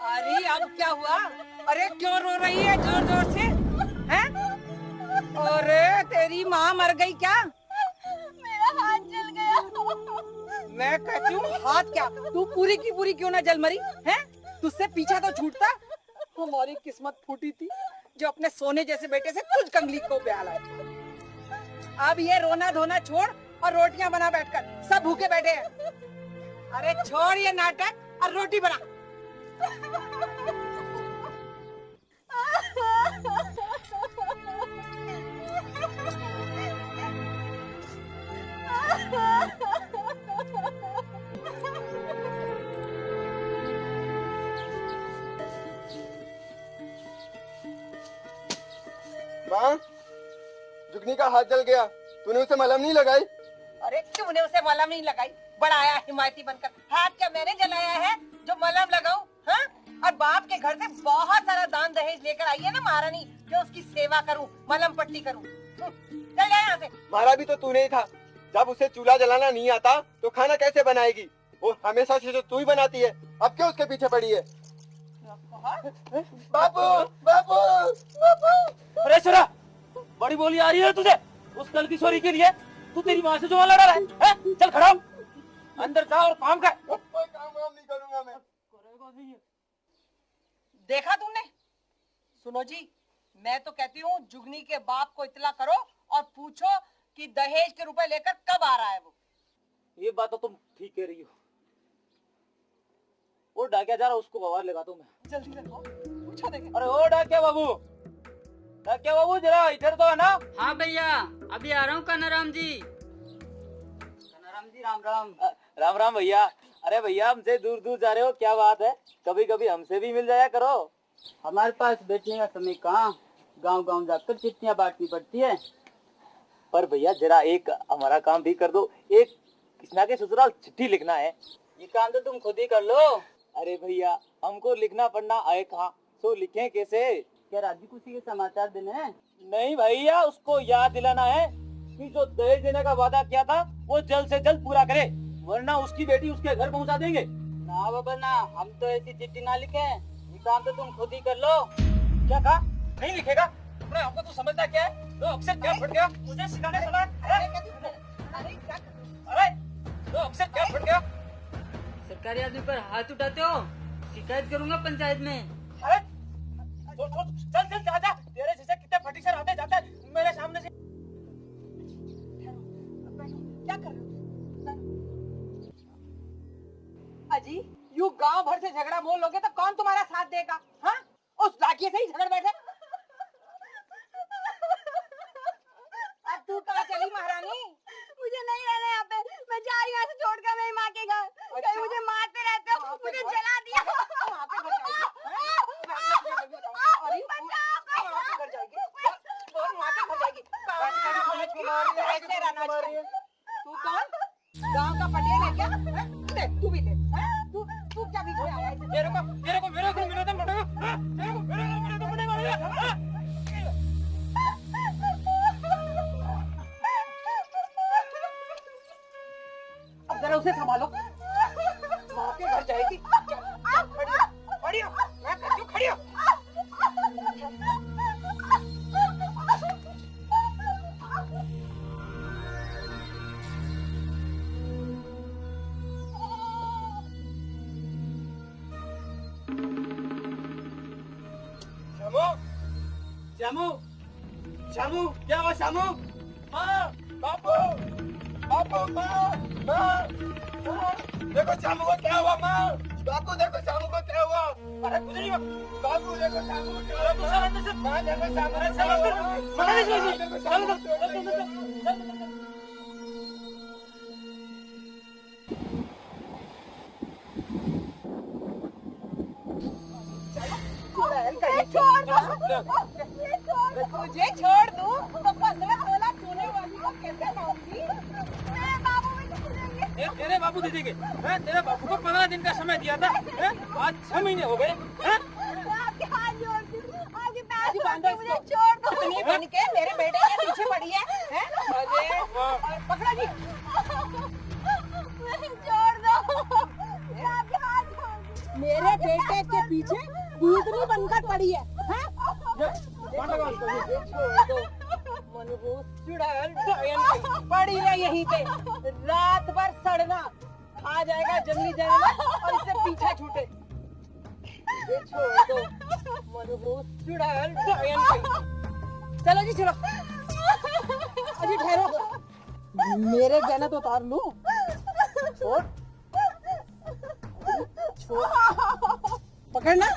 अरे अब क्या हुआ? अरे क्यों रो रही है जोर जोर से? हैं? अरे तेरी माँ मर गई क्या? मेरा हाथ जल गया। मैं कहती हूँ हाथ क्या, तू पूरी की पूरी क्यों ना जल मरी? हैं? तुझसे पीछा तो छूटता। हमारी किस्मत फूटी थी जो अपने सोने जैसे बेटे से तुझ कंगली को ब्याह लाए। अब ये रोना धोना छोड़ और रोटियां बना बैठकर, सब भूखे बैठे हैं। अरे छोड़ ये नाटक और रोटी बना। माँ, जुगनी का हाथ जल गया, तूने उसे मलहम नहीं लगाई? अरे तूने उसे मलहम नहीं लगाई, बड़ा आया हिमायती बनकर। हाथ क्या मैंने जलाया है जो मलहम लगाऊं? हाँ? और बाप के घर से बहुत सारा दान दहेज लेकर आई है ना महारानी, जो उसकी सेवा करूं, मलहम पट्टी करूं। चल जा यहाँ से। मारा भी तो तूने ही था। जब उसे चूल्हा जलाना नहीं आता तो खाना कैसे बनाएगी? वो हमेशा से तो तू ही बनाती है, अब क्यों उसके पीछे पड़ी है? बाबू बाबू बाबू। अरे छोरा, बड़ी बोली आ रही है तुझे उस कल किशोरी के लिए? तू तेरी माँ से जो लड़ा रहा है? चल खड़ा हो, अंदर जा और काम कर। कोई काम वाम नहीं करूंगा मैं। देखा तुमने? सुनो जी, मैं तो कहती हूँ जुगनी के बाप को इतला करो और पूछो कि दहेज के रुपए लेकर कब आ रहा है वो। ये बात तो तुम ठीक कह रही हो। वो डाकिया जा रहा, उसको बवाल लगा दूं मैं। जल्दी रखो, पूछो देखे। अरे ओ डाकिया बाबू जरा इधर तो है ना? हाँ भैया, अभी आ रहा हूँ कानाराम जी। कानाराम जी राम राम। राम राम भैया। अरे भैया हमसे दूर दूर जा रहे हो, क्या बात है? कभी कभी हमसे भी मिल जाया करो। हमारे पास बैठने का समय कहाँ, गांव गांव जाकर चिट्ठियाँ बांटनी पड़ती है। पर भैया जरा एक हमारा काम भी कर दो। एक कृष्णा के ससुराल चिट्ठी लिखना है। ये काम तो तुम खुद ही कर लो। अरे भैया हमको लिखना पढ़ना आए कहाँ, तो लिखें कैसे? क्या राजू खुशी के समाचार देने हैं? नहीं भैया, उसको याद दिलाना है कि जो दहेज देने का वादा किया था वो जल्द से जल्द पूरा करे, वरना उसकी बेटी उसके घर पहुंचा देंगे। ना बाबा ना, हम तो ऐसी चिट्ठी ना लिखे। ये काम तो तुम खुद ही कर लो। क्या कहा? नहीं लिखेगा? अपने आपको तो समझता क्या है? तो अक्सर क्या फट गया मुझे सिखाने सुना? अरे तो अक्सर क्या फट गया? सरकारी आदमी पर हाथ उठाते हो, शिकायत करूंगा पंचायत में। अरे चल चल जा जा, तेरे जैसे कितने फटीसर आते जाते हैं मेरे सामने से। क्या कर रहे हो? अजी, यू गांव भर से झगड़ा मोल लोगे तो कौन तुम्हारा साथ देगा? हाँ? उस डाकिये से ही झगड़ बैठे। अब तू कहाँ चली महारानी? मुझे नहीं रहना यहाँ पे, मैं जा रही हूँ यहाँ से छोड़कर मेरी माँ के घर। कहीं मुझे मारते रहते हो, मुझे जला दिया। वहाँ पे घर जाएगी। अरे वहाँ पे घर जाएगी। और वहाँ पे घर जाएगी। ऐसे रहना चाहिए। तू कौन? गांव का पटिया है क्या? ले, तू भी ले। तू क्या भी आया है? मेरे को दम पड़ेगा। मेरे को पड़ेगा। अब जरा उसे संभालो। माँ के घर जाएगी। खड़ी हो, मैं कहती हूँ खड़ी हो। श्यामू, श्यामू, क्या हुआ श्यामू? माँ, बापू, बापू, माँ, देखो श्यामू को क्या हुआ माँ? बापू देखो श्यामू को क्या हुआ? अरे कुछ नहीं हुआ। बापू देखो श्यामू को क्या हुआ? माँ देखो श्यामू को क्या हुआ? मुझे छोड़ दूं तो 15-16 सोने वाली को कैसे लाऊंगी? तेरे बाबू दे देंगे। तेरे बाबू को 15 दिन का समय दिया था, आज 6 महीने हो गए। आपके हाथ जोड़ती हूँ, आपके पैर छूते हैं, मुझे छोड़ दो। इतनी बन के मेरे बेटे के पीछे पड़ी है? अरे पकड़ा जी। मुझे छोड़ दो, मैं आपके हाथ जोड़ती हूँ। मेरे बेटे के पीछे दूसरी बनकर पड़ी है? पड़ी रहे यहीं पे, रात भर सड़ना, आ जाएगा जंगली जानवर और इससे पीछा छूटे। ये छोड़ दो, मनहूस चुड़ैल चलो जी चलो। अजी ठहरो, मेरे गहना तो उतार लूं। छोड़ छोड़, पकड़ना।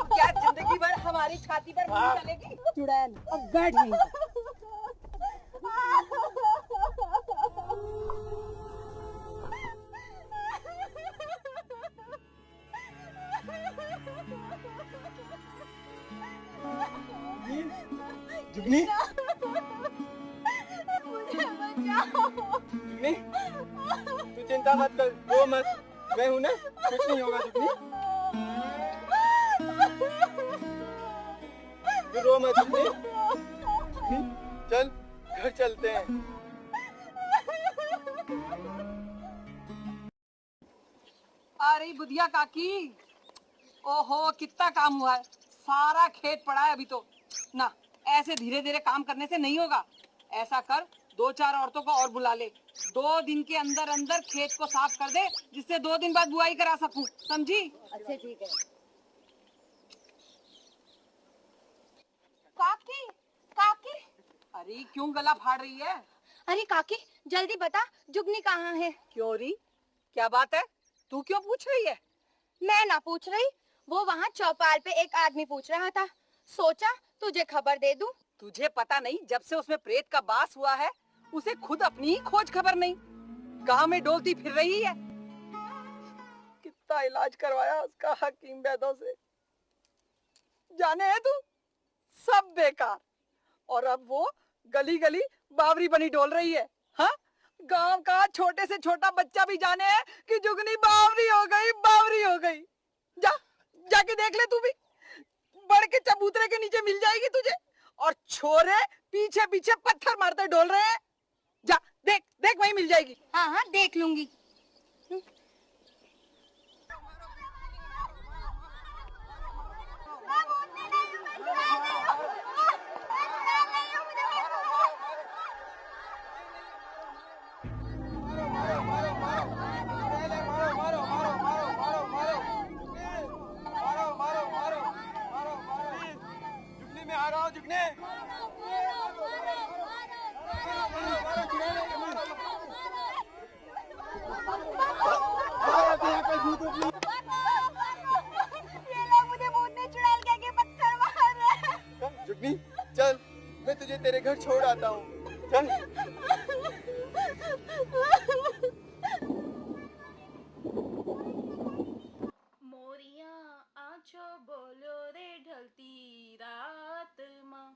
क्या जिंदगी भर हमारी छाती पर गोली चलेगी? चुड़ैल अब बैठ नहीं। जुगनी मुझे बचाओ। जुगनी तू चिंता मत कर, रो मत, मैं हूं ना, कुछ नहीं होगा जुगनी, तू रो मत जुगनी। चल घर चलते हैं। अरे बुधिया काकी, ओहो कितना काम हुआ है, सारा खेत पड़ा है अभी तो ना। ऐसे धीरे धीरे काम करने से नहीं होगा, ऐसा कर 2-4 औरतों को और बुला ले, 2 दिन के अंदर अंदर खेत को साफ कर दे, जिससे 2 दिन बाद बुआई करा सकूं, समझी? अच्छा ठीक है। काकी, काकी, अरे क्यों गला फाड़ रही है? अरे काकी जल्दी बता, जुगनी कहाँ है? क्यों री, क्या बात है, तू क्यों पूछ रही है? मैं ना पूछ रही, वो वहाँ चौपाल पे एक आदमी पूछ रहा था, सोचा तुझे खबर दे दूं। तुझे पता नहीं, जब से उसमें प्रेत का बास हुआ है उसे खुद अपनी ही खोज खबर नहीं, गांव में डोलती फिर रही है। कितना इलाज करवाया उसका हकीम वैद्यों से, जाने है तू, सब बेकार। और अब वो गली गली बावरी बनी डोल रही है। हाँ, गांव का छोटे से छोटा बच्चा भी जाने है कि जुगनी बावरी हो गई, बावरी हो गई। जा जाके देख ले तू भी, बढ़ के चबूतरे के नीचे मिल जाएगी तुझे। और छोरे पीछे पीछे पत्थर मारते डोल रहे हैं, जा देख देख वहीं मिल जाएगी। हाँ हाँ देख लूंगी। जुगनी मैं आ रहा हूँ, जुगनी ये लोग मुझे भूत ने चुड़ैल कह के पत्थर मार रहे हैं। जुगनी चल, मैं तुझे तेरे घर छोड़ आता हूँ, चल। मोरिया आछो बोलो रे ढलती रात माँ।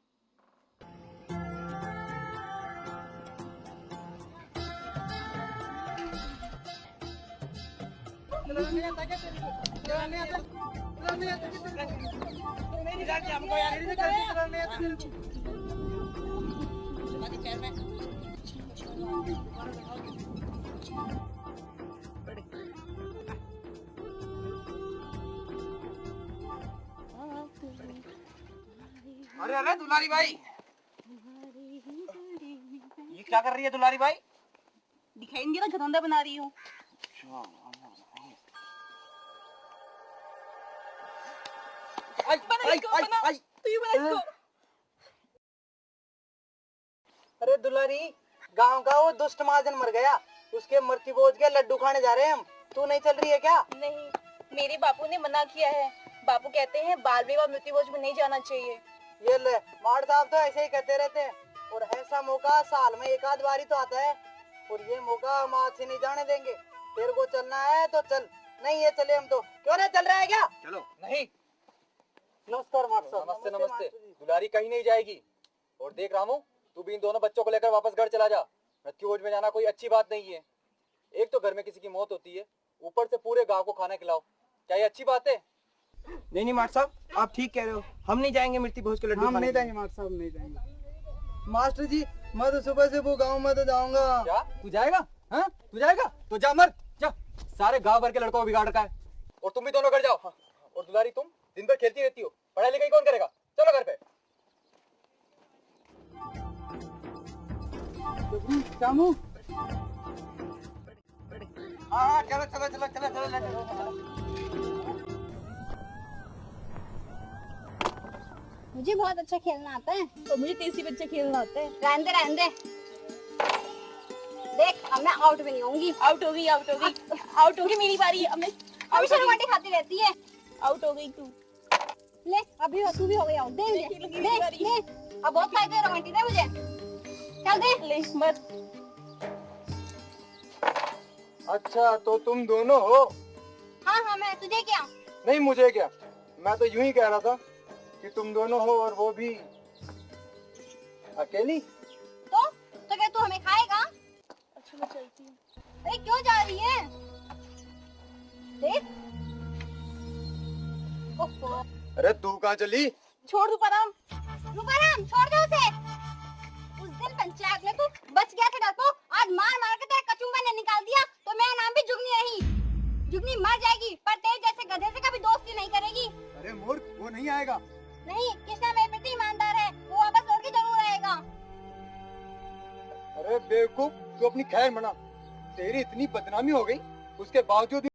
अरे अरे दुलारी भाई, ये क्या कर रही है दुलारी भाई? दिखाई नहीं दे रहा, घरौंदा बना रही हूँ। अरे दुलारी, गांव का वो दुष्ट महाजन मर गया, उसके मृत्यु भोज के लड्डू खाने जा रहे हैं हम। तू नहीं चल रही है क्या? नहीं, मेरे बापू ने मना किया है। बापू कहते हैं बाल विवाह मृत्यु भोज में नहीं जाना चाहिए। ये ले, मार साहब तो ऐसे ही कहते रहते हैं, और ऐसा मौका साल में एक आध बारी तो आता है, और ये मौका हम आज से नहीं जाने देंगे। तेरे को चलना है तो चल, नहीं है चले हम तो। क्यों नहीं चल रहा है क्या? चलो। नहीं। नमस्कार मार साहब। नमस्ते नमस्ते। दुलारी कहीं नहीं जाएगी। और देख रामू, तू भी इन दोनों बच्चों को लेकर वापस घर चला जा। मृत्यु भोज में जाना कोई अच्छी बात नहीं है। एक तो घर में किसी की मौत होती है, ऊपर से पूरे गांव को खाना खिलाओ, क्या ये अच्छी बात है? नहीं नहीं मास्टर साहब, आप ठीक कह रहे हो, हम नहीं जाएंगे मृत्यु भोज के लड्डू हम खाने नहीं के लिए। जाएंगे मास्टर साहब, नहीं जाएंगे। मास्टर जी, मैं तो सुबह से वो गाँव में तो जाऊंगा। क्या तू जाएगा? हाँ तू जाएगा तो जा, मर जा। सारे गांव भर के लड़कों को बिगाड़ रखा है। और तुम भी दोनों घर जाओ। और दुलारी, तुम दिन भर खेलती रहती हो, पढ़ाई लिखाई कौन करेगा? चलो घर पे। शामू, हाँ चलो चलो चलो चलो चलो चलो। मुझे बहुत अच्छा खेलना आता है। तो मुझे तेजी बच्चे खेलना होता है। रहने दे, रहने दे। देख अब मैं आउट भी नहीं होंगी। आउट हो गई, आउट हो गई, आउट हो गई, मेरी बारी। अब मैं हमेशा रोटी खाती रहती है। आउट हो गई तू। ले अभी तू भी हो गई आउट। दे खेलूंगी दे मेरी बारी। दे। अब बहुत खाई रोटी दे मुझे। चल दे। ले मत। अच्छा तो तुम दोनों हो? हाँ हाँ मैं, तुझे क्या? नहीं मुझे क्या, मैं तो यूं ही कह रहा था कि तुम दोनों हो, और वो भी अकेली? तो क्या तू हमें खाएगा? अच्छा मैं चलती हूँ। अरे क्यों जा रही है? देख। ओहो। अरे तू कहाँ चली? छोड़ रूपाराम। रूपाराम छोड़ दे उसे। उस दिन पंचायत में तू बच गया था डरपोक, आज मार मार के तेरे कचुम्बा ने निकाल दिया तो मेरा नाम भी जुगनी रही। जुगनी मर जाएगी पर तेरे जैसे गधे से कभी दोस्ती नहीं करेगी। अरे मूर्ख, वो नहीं आएगा। नहीं, कृष्णा मेरे प्रति ईमानदार है, वो वापस लौट के जरूर आएगा। अरे बेवकूफ, तू अपनी खैर मना। तेरी इतनी बदनामी हो गई, उसके बावजूद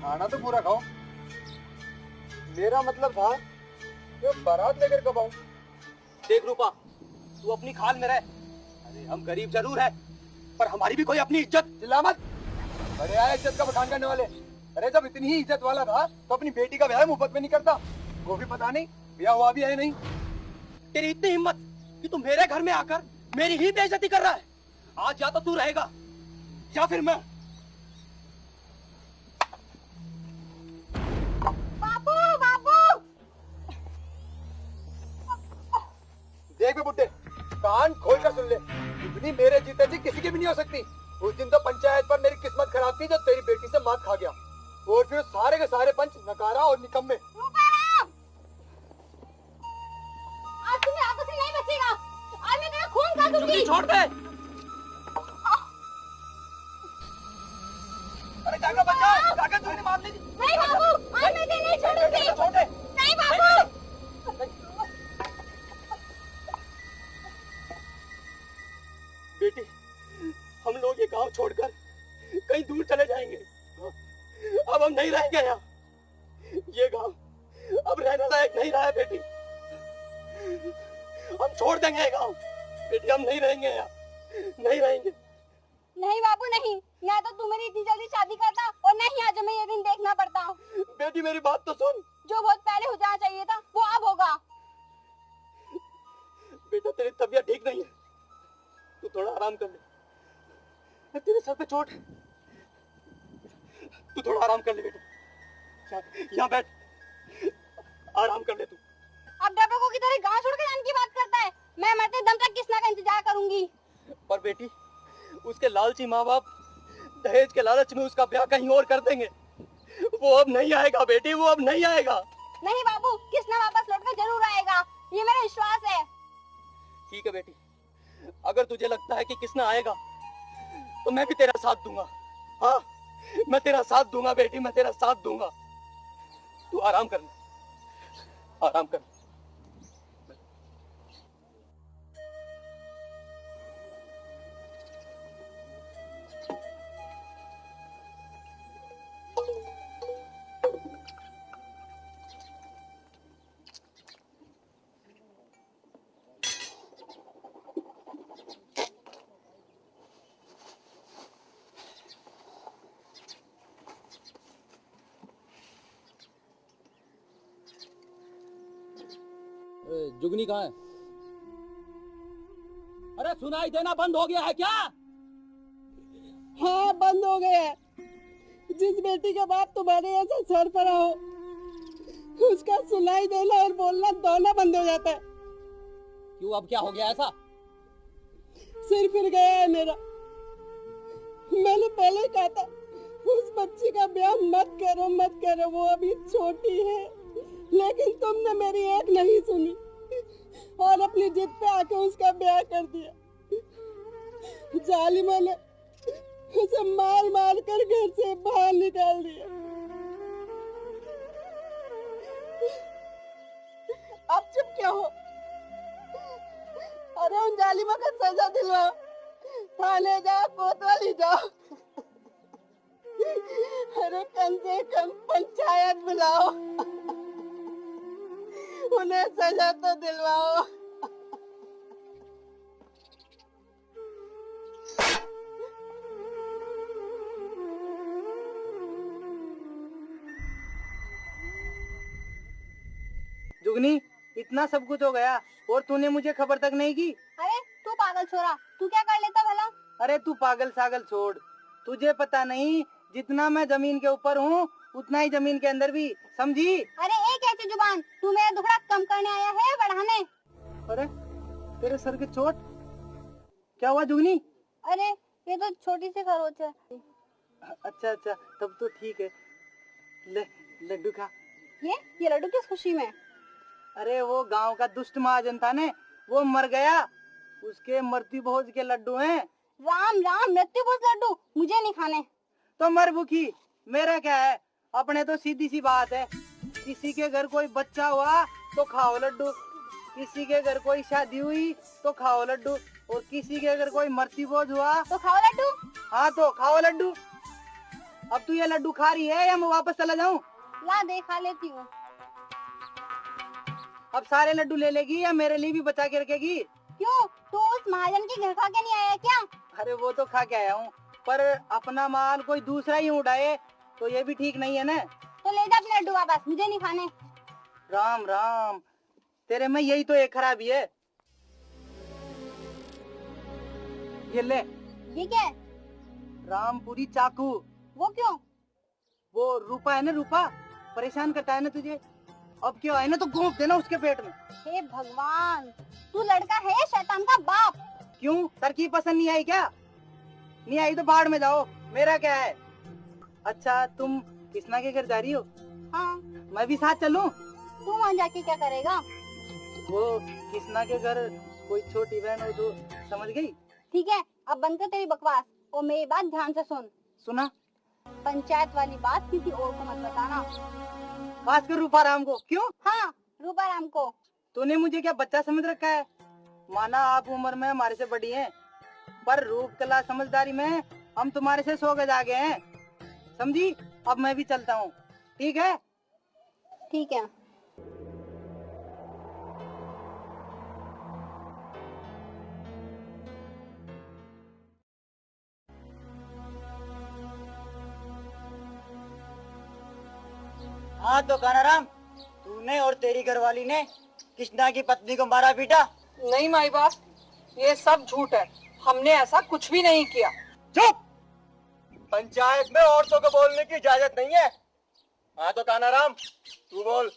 खाना तो पूरा खाओ। मेरा मतलब था कि बारात लेकर कब आऊं? देख रूपा, तू अपनी खाल में रह। अरे हम गरीब जरूर है, पर हमारी भी कोई अपनी इज्जत। चिल्ला मत, बड़े आए इज्जत का बखान करने वाले। अरे जब इतनी ही इज्जत वाला था तो अपनी बेटी का ब्याह मुफ्त में नहीं करता। वो भी पता नहीं ब्याह हुआ भी है नहीं। तेरी इतनी हिम्मत कि तू मेरे घर में आकर मेरी ही बेइज्जती कर रहा है। आज या तो तू रहेगा या फिर मैं। बाबू बाबू। देख बे बुड्ढे, कान खोल कर सुन ले। इतनी मेरे जीते जी किसी की भी नहीं हो सकती। उस दिन तो पंचायत पर मेरी किस्मत खराब थी जो तेरी बेटी से मात खा गया, और फिर सारे के सारे पंच नकारा और निकम्मे। रूपाराम, आज तुम्हें हाथों से नहीं बचेगा। आज मैं तेरा खून खा दूंगी। छोड़ दे। अरे जाकर बच्चा, जाकर तुमने मार ली। नहीं बाबू, आज मैं तेरे नहीं छोड़ूंगी। छोड़ दे। नहीं बाबू। बेटी, हम लोग ये गांव छोड़कर कहीं दूर चले जाएंगे। अब हम नहीं रहेंगे यहाँ। ये गांव अब रहने लायक नहीं रहा है बेटी। हम छोड़ देंगे ये गांव। बेटी हम नहीं रहेंगे यहाँ, नहीं रहेंगे। नहीं बाबू नहीं, ना तो तू मेरी इतनी जल्दी शादी करता और नहीं आज हमें ये दिन देखना पड़ता। बेटी मेरी बात तो सुन। जो बहुत पहले हो जाना चाहिए था वो अब होगा। बेटा तेरी तबीयत ठीक नहीं है, तू थोड़ा आराम कर ले। तेरे सर पे चोट है, तू थोड़ा आराम कर ले बेटा। यहाँ बैठ, आराम कर ले तू। अब डरपोकों की तरह गांव छोड़ के जाने की बात करता है। मैं मरते दम तक कृष्णा का इंतजार करूंगी। पर बेटी, उसके लालची माँ बाप दहेज के लालच में उसका ब्याह कहीं और कर देंगे। वो अब नहीं आएगा बेटी, वो अब नहीं आएगा। नहीं बाबू, कृष्णा वापस लौट कर जरूर आएगा, ये मेरा विश्वास है। ठीक है बेटी, अगर तुझे लगता है कि कृष्णा आएगा तो मैं भी तेरा साथ दूंगा। हाँ, मैं तेरा साथ दूंगा बेटी, मैं तेरा साथ दूंगा। तू आराम कर ले, आराम कर। जुगनी कहाँ है? अरे सुनाई देना बंद हो गया है क्या? हाँ बंद हो गया है। जिस बेटी के बाप तुम्हारे ऐसा सर पर हो उसका सुनाई देना और बोलना दोनों बंद हो जाता है। क्यों, अब क्या हो गया ऐसा? सिर फिर गया है मेरा। मैंने पहले ही कहा था उस बच्ची का ब्याह मत करो मत करो, वो अभी छोटी है, लेकिन तुमने मेरी एक नहीं सुनी और अपनी जिद पे आके उसका ब्याह कर दिया। जालिमा ने उसे मार मार कर घर से बाहर निकाल दिया। अब चुप क्या हो? अरे उन जालिमों का सजा दिलवाओ, थाने जाओ, कोतवाली जाओ, अरे कम से कम पंचायत बुलाओ, उन्हें सजा तो दिलवाओ। जुगनी, इतना सब कुछ हो गया और तूने मुझे खबर तक नहीं की। अरे तू पागल छोरा, तू क्या कर लेता भला? अरे तू पागल सागल छोड़, तुझे पता नहीं जितना मैं जमीन के ऊपर हूँ उतना ही जमीन के अंदर भी, समझी? अरे एक ऐसी जुबान, तू मेरा दुखड़ा कम करने आया है बढ़ाने? अरे तेरे सर की चोट, क्या हुआ जुगनी? अरे ये तो छोटी सी खरोच है। अच्छा अच्छा, तब तो ठीक है। ले लड्डू खा। ये लड्डू किस खुशी में? अरे वो गांव का दुष्ट महाजन था ने, वो मर गया, उसके मृत्यु भोज के लड्डू हैं। राम राम, मृत्यु भोज लड्डू मुझे नहीं खाने। तो मर भूखी, मेरा क्या है, अपने तो सीधी सी बात है, किसी के घर कोई बच्चा हुआ तो खाओ लड्डू, किसी के घर कोई शादी हुई तो खाओ लड्डू, और किसी के अगर कोई मृत्यु भोज हुआ तो खाओ लड्डू। हाँ तो खाओ लड्डू। अब तू ये लड्डू खा रही है या मैं वापस चला जाऊं? ला दे, खा लेती हूँ। अब सारे लड्डू ले लेगी या मेरे लिए भी बचा के रखेगी? क्यों, तू उस महाजन के घर खा के नहीं आया क्या? अरे वो तो खा के आया हूँ, पर अपना माल कोई दूसरा ही उड़ाए तो ये भी ठीक नहीं है ना। तो ले जा अपने लड्डू वापस, मुझे नहीं खाने। राम राम, तेरे में यही तो एक खराबी है। ये ले। ये क्या है? रामपुरी चाकू। वो क्यों? वो रूपा है ना, रूपा परेशान करता है ना तुझे, अब क्या है ना तो घोंप देना उसके पेट में। हे भगवान, तू लड़का है शैतान का बाप। क्यों, तरकीब पसंद नहीं आई क्या? नहीं आई तो बाढ़ में जाओ, मेरा क्या है। अच्छा तुम कृष्णा के घर जा रही हो? हाँ। मैं भी साथ चलूं? तू वहाँ जाके क्या करेगा? वो कृष्णा के घर कोई छोटी बहन हो तो समझ गई। ठीक है, अब बंद कर तेरी बकवास और मेरी बात ध्यान से सुन। सुना? पंचायत वाली बात किसी और को मत बताना, खासकर रूपा राम को। क्यों? हाँ, रूपा राम को। तूने मुझे क्या बच्चा समझ रखा है? माना आप उम्र में हमारे से बड़ी हैं, पर रूप कला समझदारी में हम तुम्हारे से 100 गज आगे हैं, समझी? अब मैं भी चलता हूँ, ठीक है? ठीक है। हाँ तो कानाराम, तूने और तेरी घरवाली ने कृष्णा की पत्नी को मारा पीटा? नहीं माई बाप, ये सब झूठ है, हमने ऐसा कुछ भी नहीं किया। चुप! पंचायत में औरतों को बोलने की इजाजत नहीं है। हाँ तो कानाराम, तू बोल।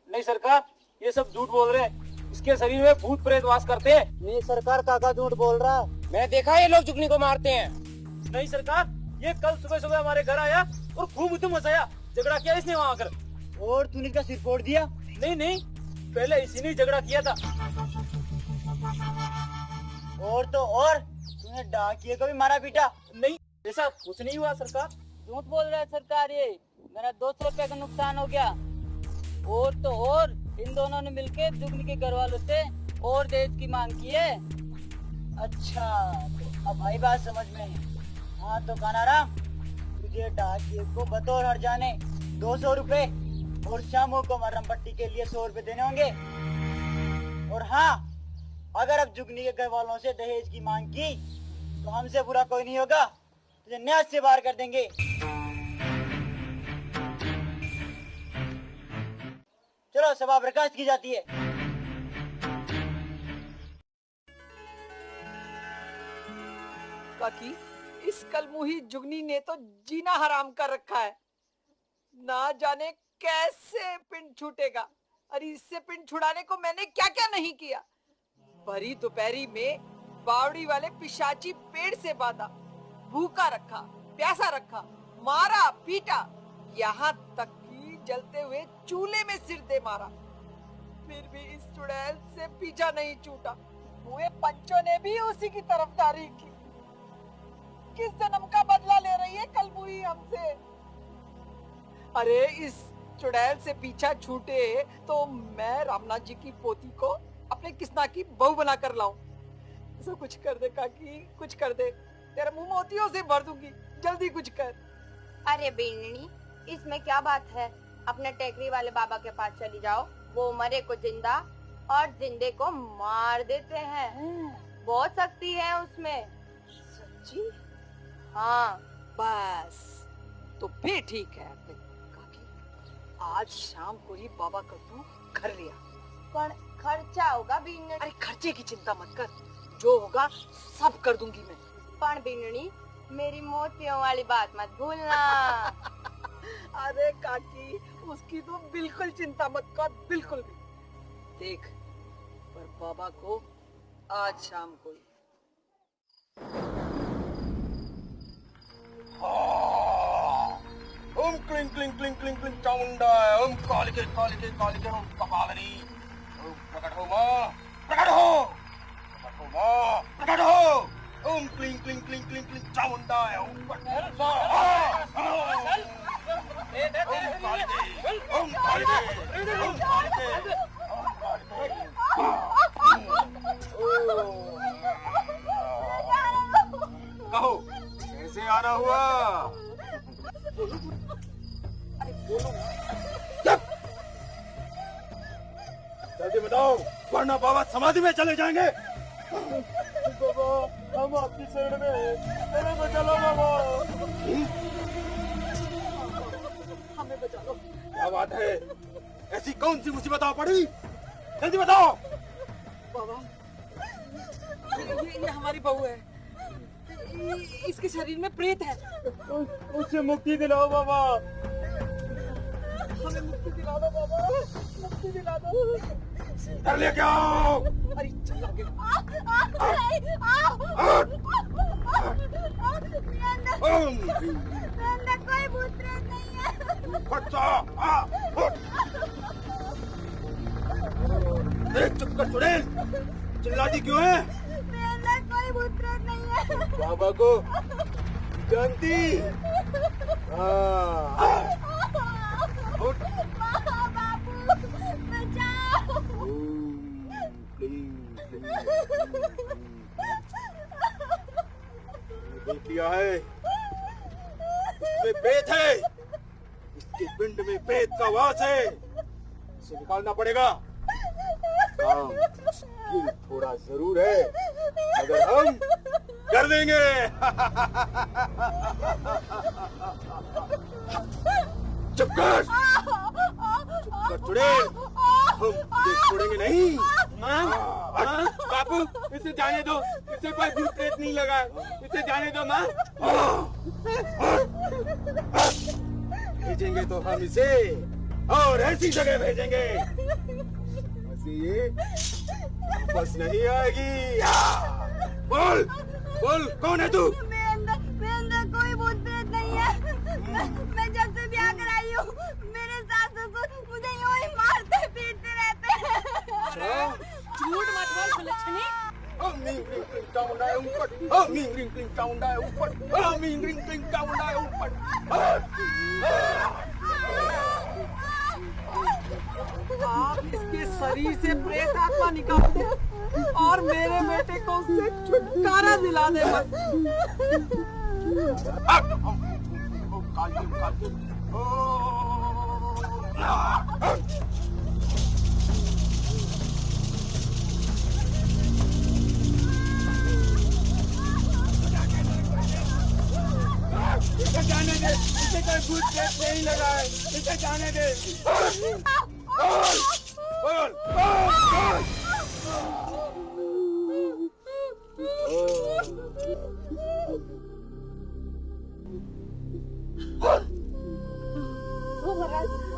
नहीं सरकार, ये सब झूठ बोल रहे हैं, इसके शरीर में भूत प्रेत वास करते हैं। नहीं सरकार, काका झूठ बोल रहा है। मैंने देखा ये लोग जुगनी को मारते हैं। नहीं सरकार, ये कल सुबह सुबह हमारे घर आया और खूब उधम मचाया, झगड़ा किया इसने वहाँ आकर। और तूने इसका सिर फोड़ दिया? नहीं नहीं, पहले इसी ने झगड़ा किया था। और तो और तूने डाकिये को भी मारा पीटा? नहीं, ऐसा कुछ नहीं हुआ सरकार। झूठ बोल रहा है सरकार, ये मेरा 200 रुपए का नुकसान हो गया। और तो और इन दोनों ने मिलकर जुगनी के घर वालों से और दहेज की मांग की है। अच्छा, तो अब आई बात समझ में। हाँ तो कानाराम, तुझे डाकिये को बतौर हर जाने 200 रुपए और शामों को मरहम पट्टी के लिए 100 रुपए देने होंगे। और हाँ, अगर अब जुगनी के घर वालों से दहेज की मांग की तो हमसे बुरा कोई नहीं होगा, तुझे न्यास से बाहर कर देंगे। चलो सभा बर्खास्त की जाती है। काकी, इस कलमुही जुगनी ने तो जीना हराम कर रखा है, ना जाने कैसे पिंड छूटेगा। अरे इससे पिंड छुड़ाने को मैंने क्या क्या नहीं किया। भरी दोपहरी में बावड़ी वाले पिशाची पेड़ से बांधा, भूखा रखा, प्यासा रखा, मारा पीटा, यहाँ तक कि जलते हुए चूल्हे में सिर दे मारा, फिर भी इस चुड़ैल से पीछा नहीं छूटा। हुए पंचों ने भी उसी की तरफदारी की। किस जन्म का बदला ले रही है कलमुही हमसे? अरे इस चुड़ैल से पीछा छूटे तो मैं रामनाथ जी की पोती को अपने कृष्णा की बहू बना कर लाऊं, ऐसा कुछ कर दे काकी, कुछ कर दे, तेरा मुंह मोतियों से भर दूंगी, जल्दी कुछ कर। अरे बीननी, इसमें क्या बात है, अपने टेकरी वाले बाबा के पास चली जाओ, वो मरे को जिंदा और जिंदे को मार देते हैं, बहुत शक्ति है उसमें। सच्ची? हाँ। बस तो फिर ठीक है काकी, आज शाम को ही बाबा का तू घर लिया। पर खर्चा होगा बीननी। अरे खर्चे की चिंता मत कर, जो होगा सब कर दूंगी मैं। पर बीननी, मेरी मोतियों वाली बात मत भूलना। अरे काकी, उसकी तो बिल्कुल चिंता मत कर, बिल्कुल भी। देख, पर बाबा को आज शाम को ही। ओम क्लिंग क्लिंग क्लिंग क्लिंग क्लिंग चामुंडा, ओम कालिके कालिके कालिके, ओम कपालिनी, ओम प्रकट हो मां, प्रकट हो, प्रकट हो मां, प्रकट हो, ओम क्लिंग क्लिंग क्लिंग क्लिंग क्लिंग चामुंडा, ओम प्रकट हो, ओम कालिके, ओम कालिके, ओम कालिके, कहो कैसे आना हुआ? जल्दी बताओ, वरना बाबा समाधि में चले जाएंगे। बाबा, हम आपकी शरण में हैं, हमें बचा लो बाबा। हमें बचा लो। क्या बात है, ऐसी कौन सी मुसीबत आ पड़ी? जल्दी बताओ। बाबा, ये हमारी बहू है, इसके शरीर में प्रेत है। उससे मुक्ति दिलाओ बाबा। हमें मुक्ति दिला दो बाबा, मुक्ति दिला दो। इधर लेके आओ। अरे चल आगे। ओम अंदर कोई भूत प्रेत नहीं है। फट जा, फट। देख चुपकर चुड़ैल, चिल्लाती क्यों है? मेरे अंदर कोई भूत प्रेत नहीं है। बाबा को जानती? हाँ। उठ। बाबू, बचाओ। देख लिया है, इसमें प्रेत है, इसके पिंड में प्रेत का वास है, इसे निकालना पड़ेगा। काम मुश्किल थोड़ा जरूर है, मगर हम कर देंगे। चुप कर, चुड़ैल, हम तुझे छोड़ेंगे नहीं। माँ, बापू, इसे जाने दो, इसे कोई भूत प्रेत नहीं लगा, इसे जाने दो माँ। भेजेंगे तो हम इसे और ऐसी जगह भेजेंगे, ये वापस नहीं आएगी। बोल बोल, कौन है तू? मेरे अंदर कोई भूत प्रेत नहीं है। मैं जब से ब्याह कराई हूँ, मेरे सास ससुर मुझे यूं ही मारते पीटते रहते हैं। झूठ मत बोल सुलक्षणी। मींग रिंग क्लिंग चामुंडा है ऊपर, मींग रिंग क्लिंग चामुंडा है ऊपर, मींग रिंग क्लिंग चामुंडा है ऊपर। आप इसके शरीर से प्रेत आत्मा निकाल दे और मेरे बेटे को उससे छुटकारा दिला दे बस। इसे जाने दे, इसे कोई भूत प्रेत नहीं लगा है, इसे जाने दे। बोल बोल बोल।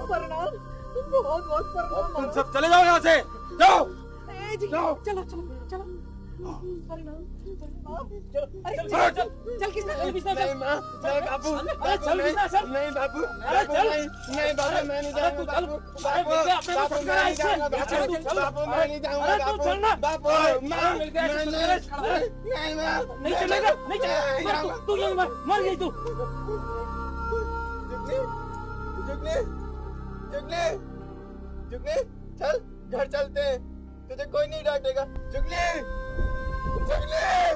प्रणाम, बहुत बहुत प्रणाम। तुम सब चले जाओ यहाँ से, जाओ। चलो चलो चलो चलो। प्रणाम, चलो, अरे चल चल चल, किसने चल किसने चल। नहीं माँ, नहीं बाबू, अरे चल किसने चल। नहीं बाबू, अरे चल। नहीं बाबू, मैं नहीं जाऊंगा बाबू, बाबू, बाबू मैं नहीं जाऊंगा बाबू, मैं नहीं जाऊंगा बाबू, बाबू, माँ, नहीं माँ, नहीं चलेगा, नहीं चलेगा, तू यहीं मर गई तू। जुगनी, जुगनी, जुगनी, चल घर चलते हैं, तुझे कोई नहीं डांटेगा। जुगनी, जुगनी